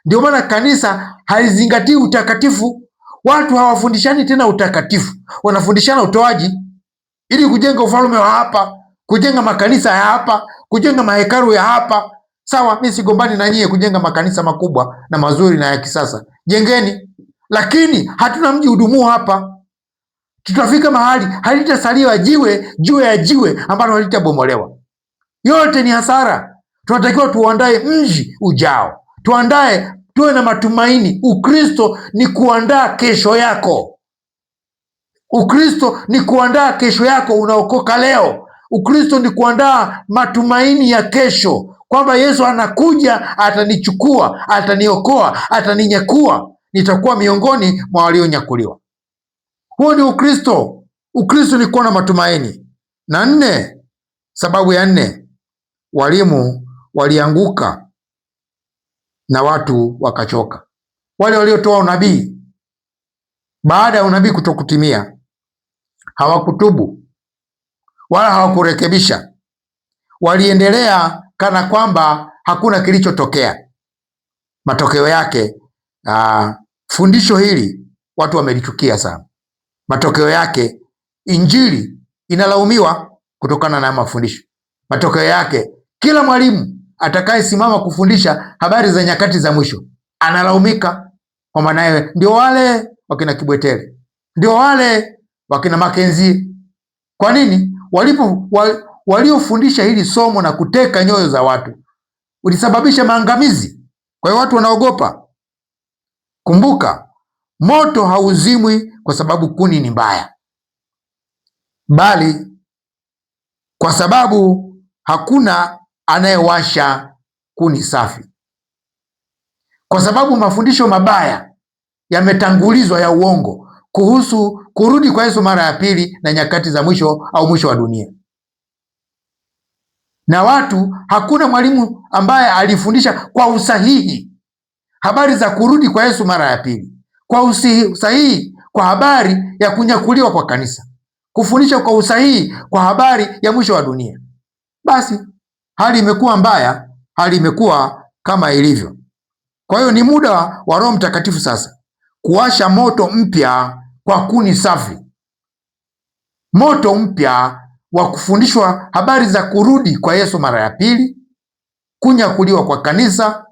Ndio maana kanisa halizingatii utakatifu. Watu hawafundishani tena utakatifu, wanafundishana utoaji ili kujenga ufalme wa hapa, kujenga makanisa ya hapa, kujenga mahekalu ya hapa. Sawa, mimi sigombani na nyie kujenga makanisa makubwa na mazuri na ya kisasa, jengeni, lakini hatuna mji hudumu hapa. Tutafika mahali halitasaliwa jiwe juu ya jiwe ambalo halitabomolewa. Yote ni hasara. Tunatakiwa tuandae mji ujao, tuwe na matumaini. Ukristo ni kuandaa kesho yako. Ukristo ni kuandaa kesho yako. Unaokoka leo, Ukristo ni kuandaa matumaini ya kesho, kwamba Yesu anakuja, atanichukua, ataniokoa, ataninyakua, nitakuwa miongoni mwa walionyakuliwa. Huo ni Ukristo. Ukristo ni kuwa na matumaini. Na sababu ya 4, walimu walianguka na watu wakachoka. Wale waliotoa unabii, baada ya unabii kutokutimia, hawakutubu wala hawakurekebisha, waliendelea kana kwamba hakuna kilichotokea. Matokeo yake fundisho hili watu wamelichukia sana. Matokeo yake injili inalaumiwa kutokana na mafundisho. Matokeo yake kila mwalimu atakayesimama kufundisha habari za nyakati za mwisho analaumika, kwa maana ndio wale wakina Kibwetere, ndio wale wakina Makenzi. Kwa nini? Waliofundisha hili somo na kuteka nyoyo za watu ulisababisha maangamizi. Kwa hiyo watu wanaogopa. Kumbuka, moto hauzimwi kwa sababu kuni ni mbaya, bali kwa sababu hakuna anayewasha kuni safi. Kwa sababu mafundisho mabaya yametangulizwa ya uongo kuhusu kurudi kwa Yesu mara ya pili na nyakati za mwisho au mwisho wa dunia. Na hakuna mwalimu ambaye alifundisha kwa usahihi habari za kurudi kwa Yesu mara ya pili, kwa usahihi kwa habari ya kunyakuliwa kwa kanisa, kufundisha kwa usahihi kwa habari ya mwisho wa dunia. Basi hali imekuwa mbaya, hali imekuwa kama ilivyo. Kwa hiyo ni muda wa Roho Mtakatifu sasa kuwasha moto mpya kwa kuni safi, moto mpya wa kufundishwa habari za kurudi kwa Yesu mara ya pili, kunyakuliwa kwa kanisa,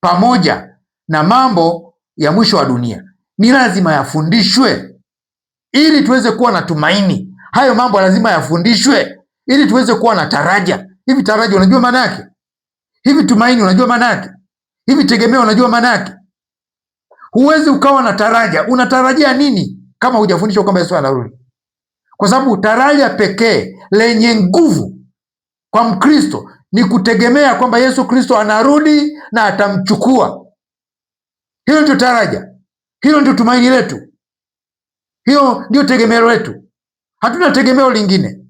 pamoja na mambo ya mwisho wa dunia. Ni lazima yafundishwe ili tuweze kuwa na tumaini. Hayo mambo lazima yafundishwe ili tuweze kuwa na taraja. Hivi taraja unajua maana yake? Hivi tumaini unajua maana yake? Hivi tegemeo unajua maana yake? Huwezi ukawa na taraja. Unatarajia nini kama hujafundishwa kwamba Yesu anarudi? Kwa sababu taraja pekee lenye nguvu kwa Mkristo ni kutegemea kwamba Yesu Kristo anarudi na atamchukua. Hiyo ndio taraja, hiyo ndio tumaini letu, hiyo ndio tegemeo letu. Hatuna tegemeo lingine.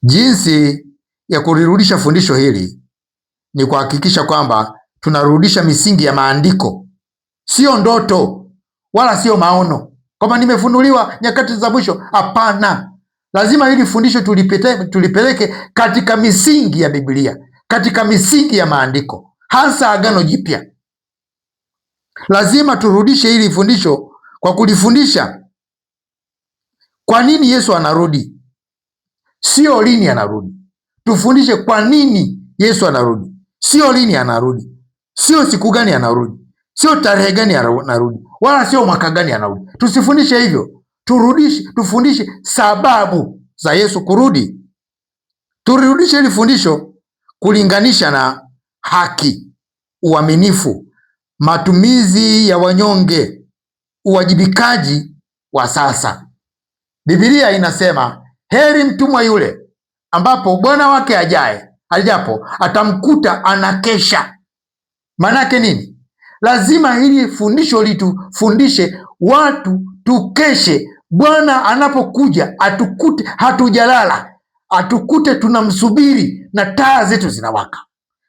Jinsi ya kulirudisha fundisho hili ni kuhakikisha kwamba tunarudisha misingi ya maandiko, sio ndoto wala sio maono, kwamba nimefunuliwa nyakati za mwisho. Hapana, lazima hili fundisho tulipeleke katika misingi ya Biblia, katika misingi ya maandiko, hasa Agano Jipya. Lazima turudishe hili fundisho kwa kulifundisha kwa nini Yesu anarudi, sio lini anarudi. Tufundishe kwa nini Yesu anarudi, sio lini anarudi, sio siku gani anarudi, sio tarehe gani anarudi, wala sio mwaka gani anarudi. Tusifundishe hivyo, tufundishe sababu za Yesu kurudi. Turudishe hili fundisho kulinganisha na haki, uaminifu, matumizi ya wanyonge, uwajibikaji wa sasa. Biblia inasema heri mtumwa yule ambapo bwana wake ajapo atamkuta anakesha. Manake nini? Lazima hili fundisho litufundishe watu tukeshe Bwana anapokuja atukute hatujalala, atukute tunamsubiri na taa zetu zinawaka,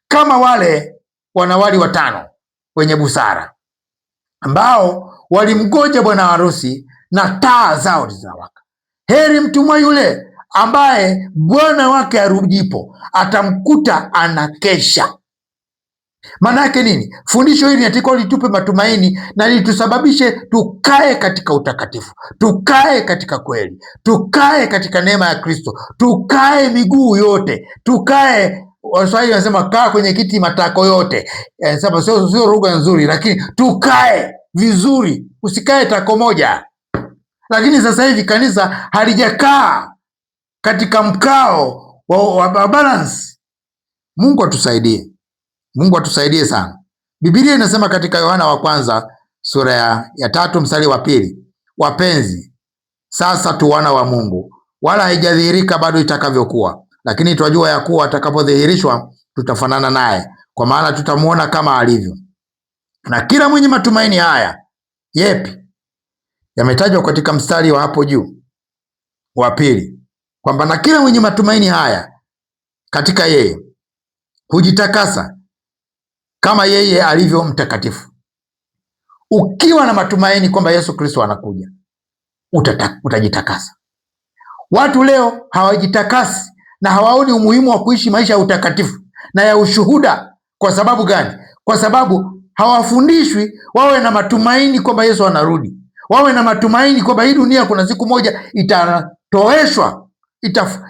kama wale wanawali 5 wenye busara ambao walimgoja bwana harusi na taa zao zinawaka. Heri mtumwa yule ambaye bwana wake arudipo atamkuta anakesha. Maana yake nini? Fundisho hili nataka litupe matumaini na litusababishe tukae katika utakatifu, tukae katika kweli, tukae katika neema ya Kristo, tukae miguu yote, tukae, Waswahili wanasema kaa kwenye kiti matako yote. Sio lugha nzuri, lakini tukae vizuri, usikae tako moja. Lakini sasa hivi kanisa halijakaa katika mkao wa balance. Mungu atusaidie. Mungu atusaidie sana. Biblia inasema katika Yohana wa kwanza sura ya 3 mstari wa 2, wapenzi, sasa tu wana wa Mungu, wala haijadhihirika bado itakavyokuwa, lakini twajua ya kuwa atakapodhihirishwa tutafanana naye, kwa maana tutamuona kama alivyo. Na kila mwenye matumaini haya yepi? Yametajwa katika mstari wa hapo juu wa 2, kwamba na kila mwenye matumaini haya katika yeye hujitakasa kama yeye alivyo mtakatifu. Ukiwa na matumaini kwamba Yesu Kristo anakuja, utajitakasa. Watu leo hawajitakasi na hawaoni umuhimu wa kuishi maisha ya utakatifu na ya ushuhuda. Kwa sababu gani? Kwa sababu hawafundishwi wawe na matumaini kwamba Yesu anarudi, wawe na matumaini kwamba hii dunia kuna siku moja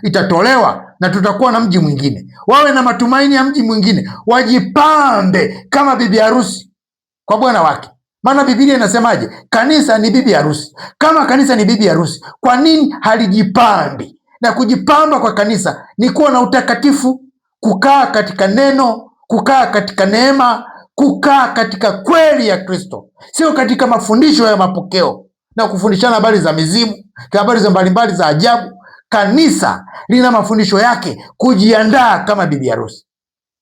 itatolewa na tutakuwa na mji mwingine. Wawe na matumaini ya mji mwingine, wajipambe kama bibi harusi kwa bwana wake. Maana Biblia inasemaje? Kanisa ni bibi harusi. Kama kanisa ni bibi harusi, kwa nini halijipambi? Na kujipamba kwa kanisa ni kuwa na utakatifu, kukaa katika neno, kukaa katika neema, kukaa katika kweli ya Kristo, sio katika mafundisho ya mapokeo na kufundishana habari za mizimu, habari za mbalimbali za ajabu. Kanisa lina mafundisho yake, kujiandaa kama bibi harusi.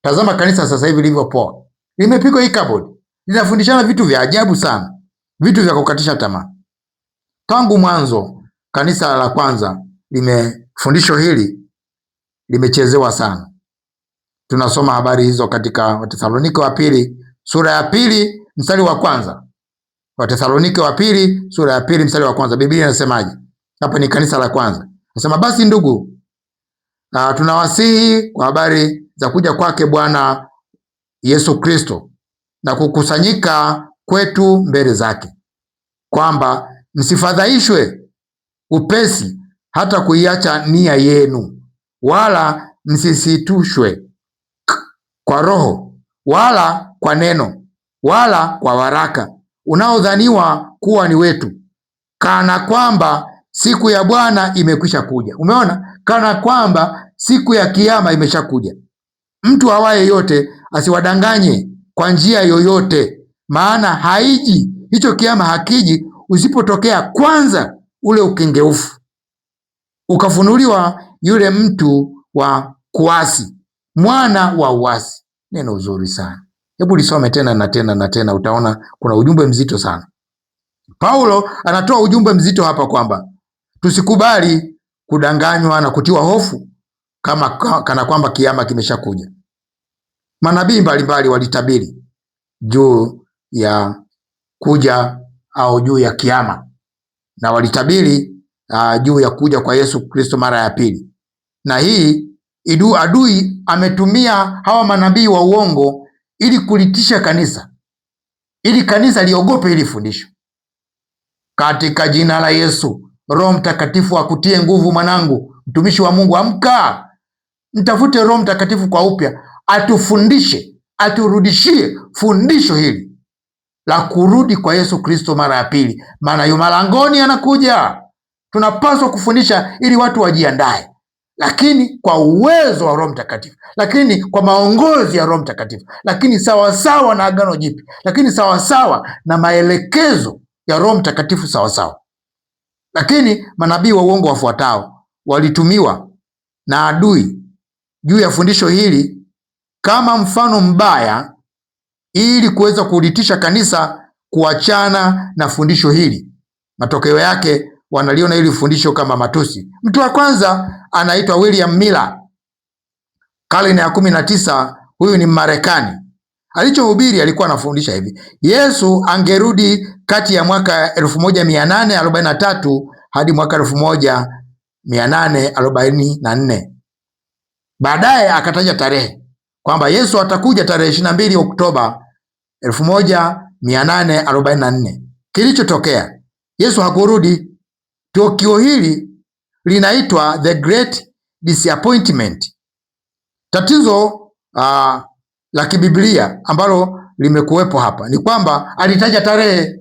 Tazama kanisa sasa hivi lilivyopoa, limepigwa hii kabodi, linafundishana vitu vya ajabu sana, vitu vya kukatisha tamaa. Tangu mwanzo kanisa la kwanza fundisho hili limechezewa sana. Tunasoma habari hizo katika Wathesalonike wa pili sura ya 2 mstari wa 1. Wathesalonike wa pili sura ya 2 mstari wa 1, Biblia inasemaje? Hapa ni kanisa la kwanza. Nasema, basi ndugu, tunawasihi kwa habari za kuja kwake Bwana Yesu Kristo na kukusanyika kwetu mbele zake, kwamba msifadhaishwe upesi hata kuiacha nia yenu, wala msisitushwe kwa roho, wala kwa neno, wala kwa waraka unaodhaniwa kuwa ni wetu, kana kwamba siku ya Bwana imekwisha kuja. Umeona? Kana kwamba siku ya kiyama imeshakuja. Mtu awaye yote asiwadanganye kwa njia yoyote, maana haiji, hicho kiyama hakiji usipotokea kwanza ule ukengeufu, ukafunuliwa yule mtu wa kuasi, mwana wa uasi. Neno uzuri sana. Hebu lisome tena na tena na tena, utaona kuna ujumbe mzito sana. Paulo anatoa ujumbe mzito hapa kwamba tusikubali kudanganywa na kutiwa hofu kana kwamba kiyama kimeshakuja. Manabii mbalimbali walitabiri juu ya kuja au juu ya kiyama, na walitabiri juu ya kuja kwa Yesu Kristo mara ya pili. Na hii adui ametumia hawa manabii wa uongo ili kulitisha kanisa, ili kanisa liogope hili fundisho. Katika jina la Yesu, Roho Mtakatifu akutie nguvu mwanangu, mtumishi wa Mungu, amka. Mtafute Roho Mtakatifu kwa upya, atufundishe, aturudishie fundisho hili la kurudi kwa Yesu Kristo mara ya pili, maana yu malangoni anakuja. Tunapaswa kufundisha ili watu wajiandae, lakini kwa uwezo wa Roho Mtakatifu, lakini kwa maongozi ya Roho Mtakatifu, lakini sawasawa na Agano Jipya, lakini sawasawa na maelekezo ya Roho Mtakatifu sawasawa. Lakini manabii wa uongo wafuatao walitumiwa na adui juu ya fundisho hili kama mfano mbaya, ili kuweza kulitisha kanisa kuachana na fundisho hili. Matokeo yake wanaliona hili fundisho kama matusi. Mtu wa kwanza anaitwa William Miller, karne ya 19. Huyu ni Marekani. Alichohubiri, alikuwa anafundisha hivi: Yesu angerudi kati ya mwaka 1843 hadi mwaka 1844. Baadaye akataja tarehe kwamba Yesu atakuja tarehe 22 Oktoba 1844. Kilichotokea, Yesu hakurudi. Tukio hili linaitwa The Great Disappointment. Tatizo la kibiblia ambalo limekuwepo hapa ni kwamba alitaja tarehe,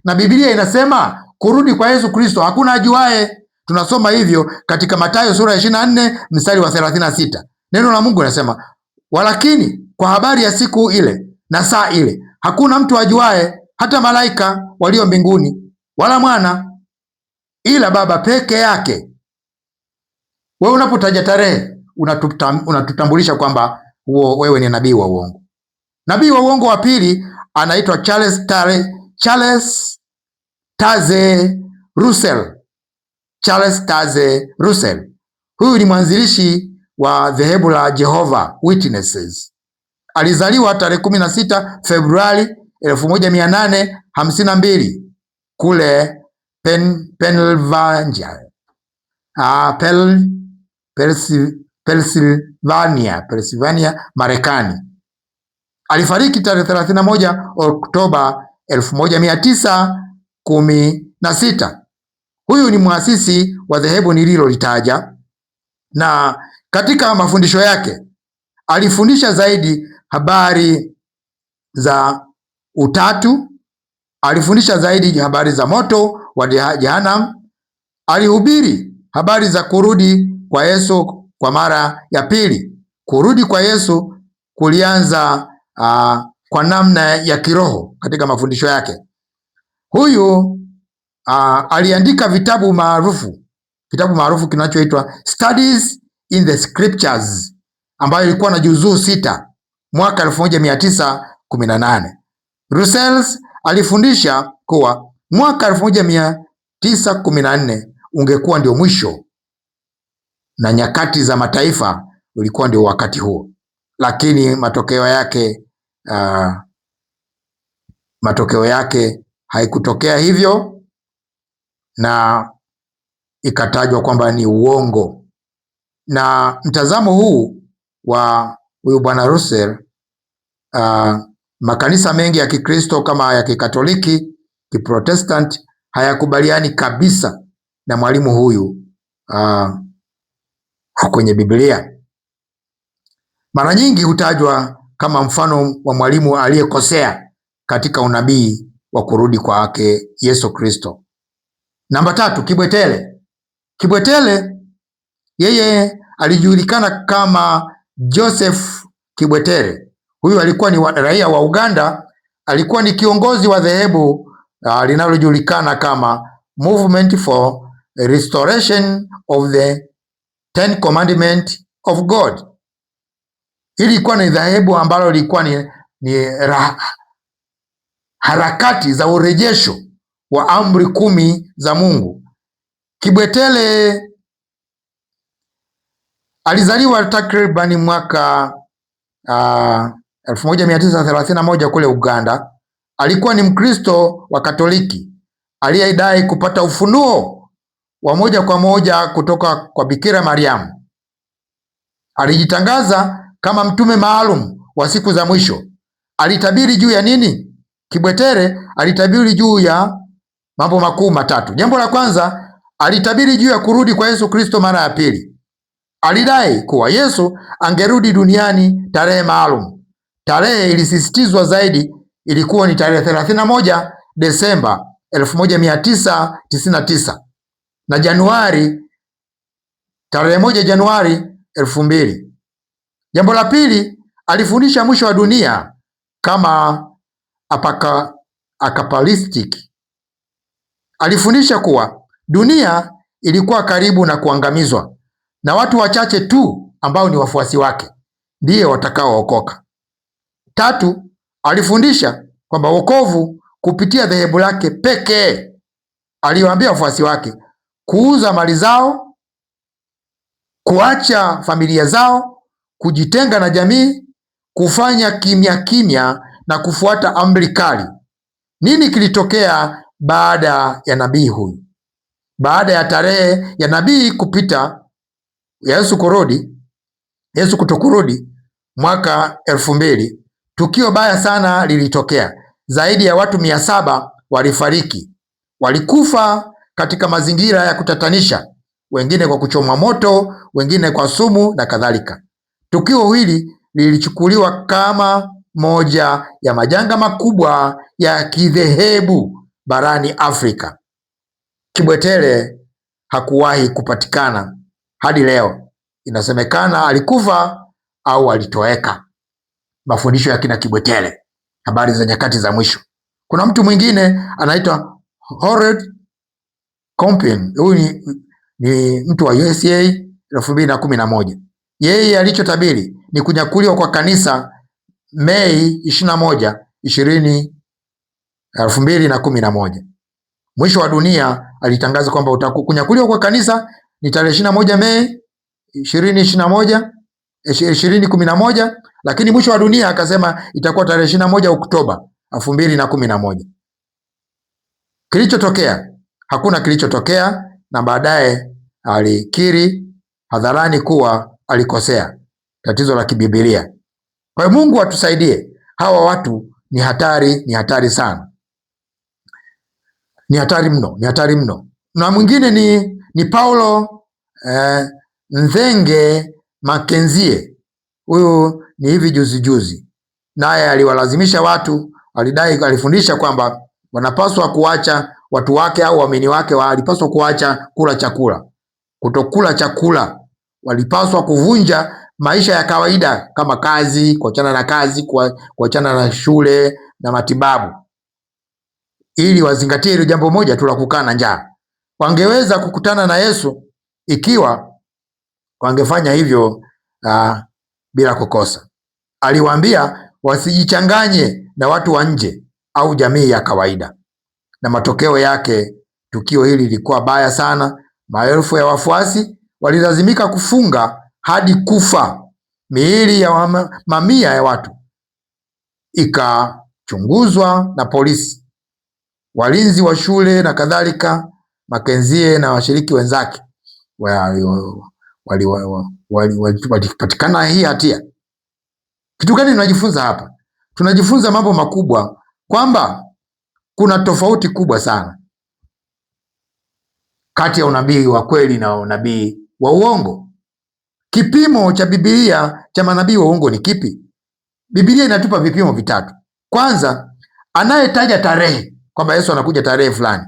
na Biblia inasema kurudi kwa Yesu Kristo hakuna ajuaye. Tunasoma hivyo katika Mathayo sura ya 24 mstari wa 36. Neno la Mungu linasema, walakini kwa habari ya siku ile na saa ile hakuna mtu ajuaye, hata malaika walio mbinguni, wala mwana, ila Baba peke yake. Wewe unapotaja tarehe unatutambulisha kwamba wewe ni nabii wa uongo. Nabii wa uongo wa pili anaitwa Charles Taze Russell. Charles Taze Russell, huyu ni mwanzilishi wa dhehebu la Jehovah Witnesses. Alizaliwa tarehe 16 Februari 1852 kule Pennsylvania, Marekani. Alifariki tarehe 31 Oktoba 1916. Huyu ni muasisi wa dhehebu nililolitaja, na katika mafundisho yake alifundisha zaidi habari za utatu. Alifundisha zaidi habari za moto wa Jehanamu. Alihubiri habari za kurudi kwa Yesu kwa mara ya pili. Kurudi kwa Yesu kulianza kwa namna ya kiroho katika mafundisho yake. Huyu aliandika kitabu maarufu kinachoitwa Studies in the Scriptures, ambayo ilikuwa na juzuu 6 mwaka 1918. Russell alifundisha kuwa mwaka 1914 ungekuwa ndio mwisho na nyakati za mataifa ulikuwa ndio wakati huo, lakini matokeo yake haikutokea hivyo, na ikatajwa kwamba ni uongo. Na mtazamo huu wa huyu bwana Russell, makanisa mengi ya Kikristo kama ya Kikatoliki, Kiprotestant hayakubaliani kabisa na mwalimu huyu kwenye Biblia. Mara nyingi hutajwa kama mfano wa mwalimu aliyekosea katika unabii wa kurudi kwake Yesu Kristo. Namba 3, Kibwetele. Kibwetele yeye alijulikana kama Joseph Kibwetere. Huyu alikuwa ni raia wa Uganda. Alikuwa ni kiongozi wa dhehebu linalojulikana kama Movement for Restoration of the Ten Commandments of God. Hili ilikuwa ni dhehebu ambalo lilikuwa ni harakati za urejesho wa amri 10 za Mungu. Kibwetele alizaliwa takriban mwaka 1931 kule Uganda. Alikuwa ni Mkristo wa Katoliki aliyedai kupata ufunuo wa moja kwa moja kutoka kwa Bikira Mariamu. Alijitangaza kama mtume maalum wa siku za mwisho. Alitabiri juu ya nini? Kibwetere alitabiri juu ya mambo makuu matatu. Jambo la kwanza, alitabiri juu ya kurudi kwa Yesu Kristo mara ya pili. Alidai kuwa Yesu angerudi duniani tarehe maalum. Tarehe ilisisitizwa zaidi, ilikuwa ni tarehe 31 Desemba 1999 na tarehe 1 Januari 2000. Jambo la pili, alifundisha mwisho wa dunia kama apocalyptic. Alifundisha kuwa dunia ilikuwa karibu na kuangamizwa na watu wachache tu ambao ni wafuasi wake ndiye watakaookoka. 3, alifundisha kwamba wokovu kupitia dhehebu lake pekee aliwaambia wafuasi wake kuuza mali zao, kuacha familia zao, kujitenga na jamii, kufanya kimya kimya na kufuata amri kali. Nini kilitokea baada ya nabii huyu? Baada ya tarehe ya nabii kupita, Yesu kutokurudi mwaka 2000, tukio baya sana lilitokea. Zaidi ya watu 700 walifariki, walikufa katika mazingira ya kutatanisha, wengine kwa kuchomwa moto, wengine kwa sumu na kadhalika. Tukio hili lilichukuliwa kama moja ya majanga makubwa ya kidhehebu barani Afrika. Kibwetele hakuwahi kupatikana hadi leo. Inasemekana alikufa au alitoweka. Mafundisho ya kina Kibwetele, habari za nyakati za mwisho. Kuna mtu mwingine anaitwa Harold Camping. Huyu ni mtu wa USA 2011. Yeye alichotabiri ni kunyakuliwa kwa kanisa Mei 21, 2011. Mwisho wa dunia alitangaza kwamba kunyakuliwa kwa kanisa ni tarehe 21 Mei 2011, lakini mwisho wa dunia akasema itakuwa tarehe 21 Oktoba 2011. Kilichotokea? Hakuna kilichotokea, na baadaye alikiri hadharani kuwa alikosea. Tatizo la kibibilia. Kwa hiyo Mungu atusaidie. Hawa watu ni hatari, ni hatari sana, ni hatari mno, ni hatari mno. Na mwingine ni Paulo Nzenge Makenzie. Huyu ni hivi juzi, naye aliwalazimisha watu, alifundisha kwamba wanapaswa kuacha, watu wake au waamini wake walipaswa kuacha kula chakula, kutokula chakula. Walipaswa kuvunja maisha ya kawaida kama kazi, kuachana na kazi, kuachana na shule na matibabu, ili wazingatie hilo jambo moja tu la kukaa na njaa. Wangeweza kukutana na Yesu ikiwa wangefanya hivyo bila kukosa. Aliwaambia wasijichanganye na watu wa nje au jamii ya kawaida, na matokeo yake tukio hili lilikuwa baya sana. Maelfu ya wafuasi walilazimika kufunga hadi kufa. Miili ya mamia ya watu ikachunguzwa na polisi, walinzi wa shule na kadhalika. Makenzie na washiriki wenzake walipatikana hii hatia. Kitu gani tunajifunza hapa? Tunajifunza mambo makubwa, kwamba kuna tofauti kubwa sana kati ya unabii wa kweli na unabii wa uongo. Kipimo cha Biblia cha manabii wa uongo ni kipi? Biblia inatupa vipimo vitatu. Kwanza, anayetaja tarehe kwamba Yesu anakuja tarehe fulani,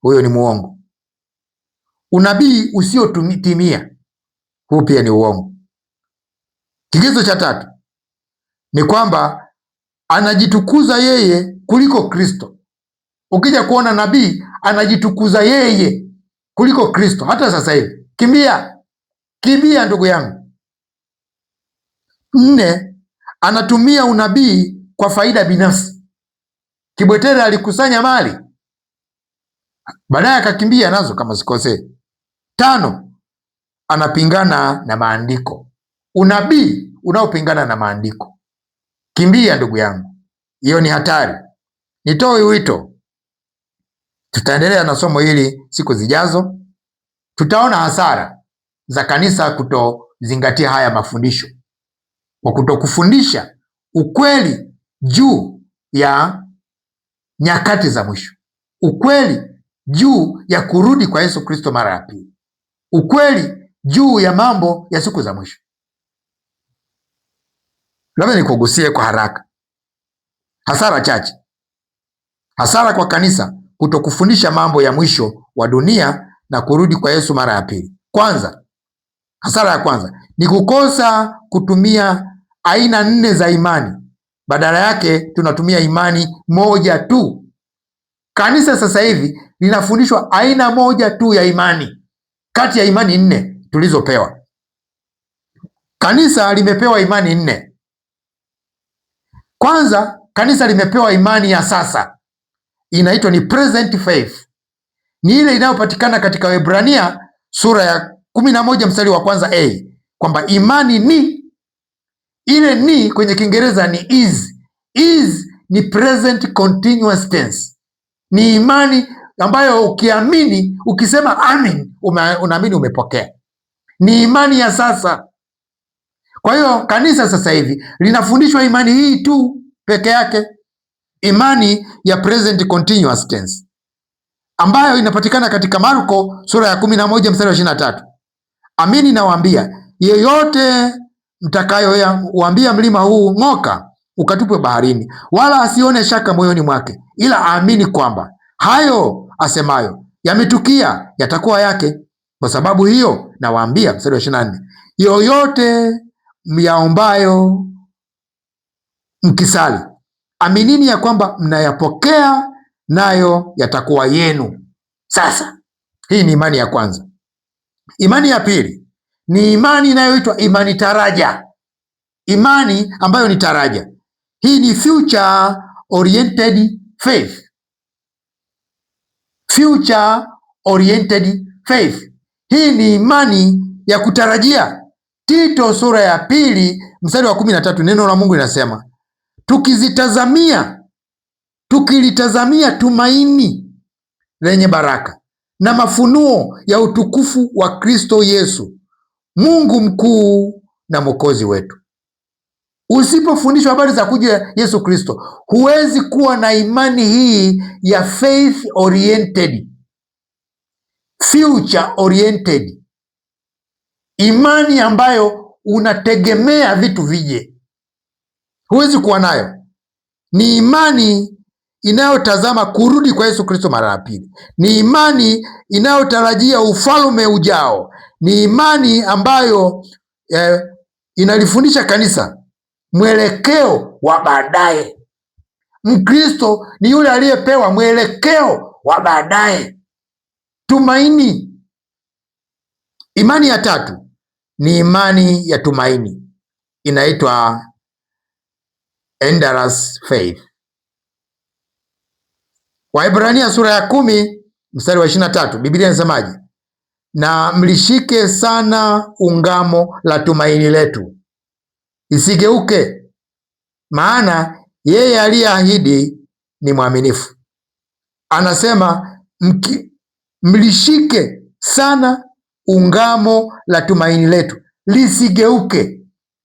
huyo ni muongo. Unabii usiotimia, huu pia ni uongo. Kigezo cha tatu ni kwamba anajitukuza yeye kuliko Kristo. Ukija kuona nabii anajitukuza yeye kuliko Kristo, hata sasa hivi, kimbia ndugu yangu. 4, anatumia unabii kwa faida binafsi. Kibwetele alikusanya mali, baadaye akakimbia nazo kama sikosei. 5, anapingana na maandiko. Unabii unaopingana na maandiko, kimbia ndugu yangu, hiyo ni hatari. Nitoe wito, tutaendelea na somo hili siku zijazo. Tutaona hasara za kanisa kutozingatia haya mafundisho, kwa kutokufundisha ukweli juu ya nyakati za mwisho, ukweli juu ya kurudi kwa Yesu Kristo mara ya pili, ukweli juu ya mambo ya siku za mwisho. Labda nikugusie kwa haraka hasara chache. Hasara kwa kanisa kutokufundisha mambo ya mwisho wa dunia na kurudi kwa Yesu mara ya pili. Hasara ya kwanza ni kukosa kutumia aina 4 za imani. Badala yake tunatumia imani moja tu. Kanisa sasa hivi linafundishwa aina moja tu ya imani kati ya imani 4 tulizopewa. Kanisa limepewa imani 4. Kwanza, kanisa limepewa imani ya sasa, inaitwa ni present faith. ni ile inayopatikana katika Waebrania sura ya 11 mstari wa kwanza kwamba imani ni ile, ni kwenye Kiingereza ni is. Is ni present continuous tense, ni imani ambayo ukiamini, ukisema amin, unaamini umepokea, ni imani ya sasa. Kwa hiyo kanisa sasa hivi linafundishwa imani hii tu peke yake, imani ya present continuous tense ambayo inapatikana katika Marko sura ya 11 mstari wa 23. Amini nawaambia, yeyote mtakayowaambia mlima huu ng'oka ukatupwe baharini, wala asione shaka moyoni mwake, ila aamini kwamba hayo asemayo yametukia, yatakuwa yake. Kwa sababu hiyo nawaambia, mstari wa 24, yoyote myaombayo mkisali, aminini ya kwamba mnayapokea, nayo yatakuwa yenu. Sasa hii ni imani ya kwanza. Imani ya pili ni imani inayoitwa imani taraja, imani ambayo ni taraja. Hii ni future oriented faith, future oriented faith. Hii ni imani ya kutarajia. Tito sura ya 2 mstari wa 13, neno la Mungu linasema, tukilitazamia tumaini lenye baraka na mafunuo ya utukufu wa Kristo Yesu, Mungu mkuu na Mwokozi wetu. Usipofundishwa habari za kuja Yesu Kristo, huwezi kuwa na imani hii ya faith oriented, future oriented, imani ambayo unategemea vitu vije. Huwezi kuwa nayo. Ni imani inayotazama kurudi kwa Yesu Kristo mara ya pili. Ni imani inayotarajia ufalme ujao. Ni imani ambayo inalifundisha kanisa mwelekeo wa baadaye. Mkristo ni yule aliyepewa mwelekeo wa baadaye, tumaini. Imani ya tatu ni imani ya tumaini, inaitwa endless faith. Waebrania sura ya 10 mstari wa 23, Biblia inasemaje? Na mlishike sana ungamo la tumaini letu, isigeuke, maana yeye aliyeahidi ni mwaminifu. Anasema mlishike sana ungamo la tumaini letu lisigeuke.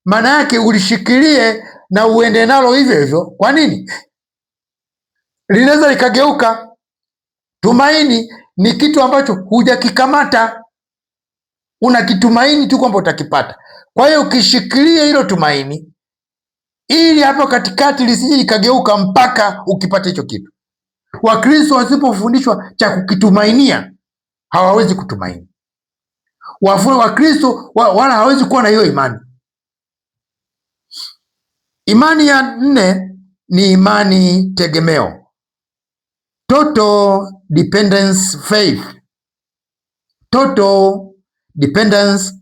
Maana yake ulishikilie na uende nalo hivyo hivyo. Kwa nini? Linaweza likageuka. Tumaini ni kitu ambacho hujakikamata, unakitumaini tu kwamba utakipata. Kwa hiyo ukishikilia hilo tumaini, ili hapo katikati lisije likageuka mpaka ukipata hicho kitu. Wakristo wasipofundishwa cha kukitumainia, hawawezi kutumaini. Wakristo wala hawawezi kuwa na hiyo imani. Imani ya 4 ni imani tegemeo, total dependence faith. Total dependence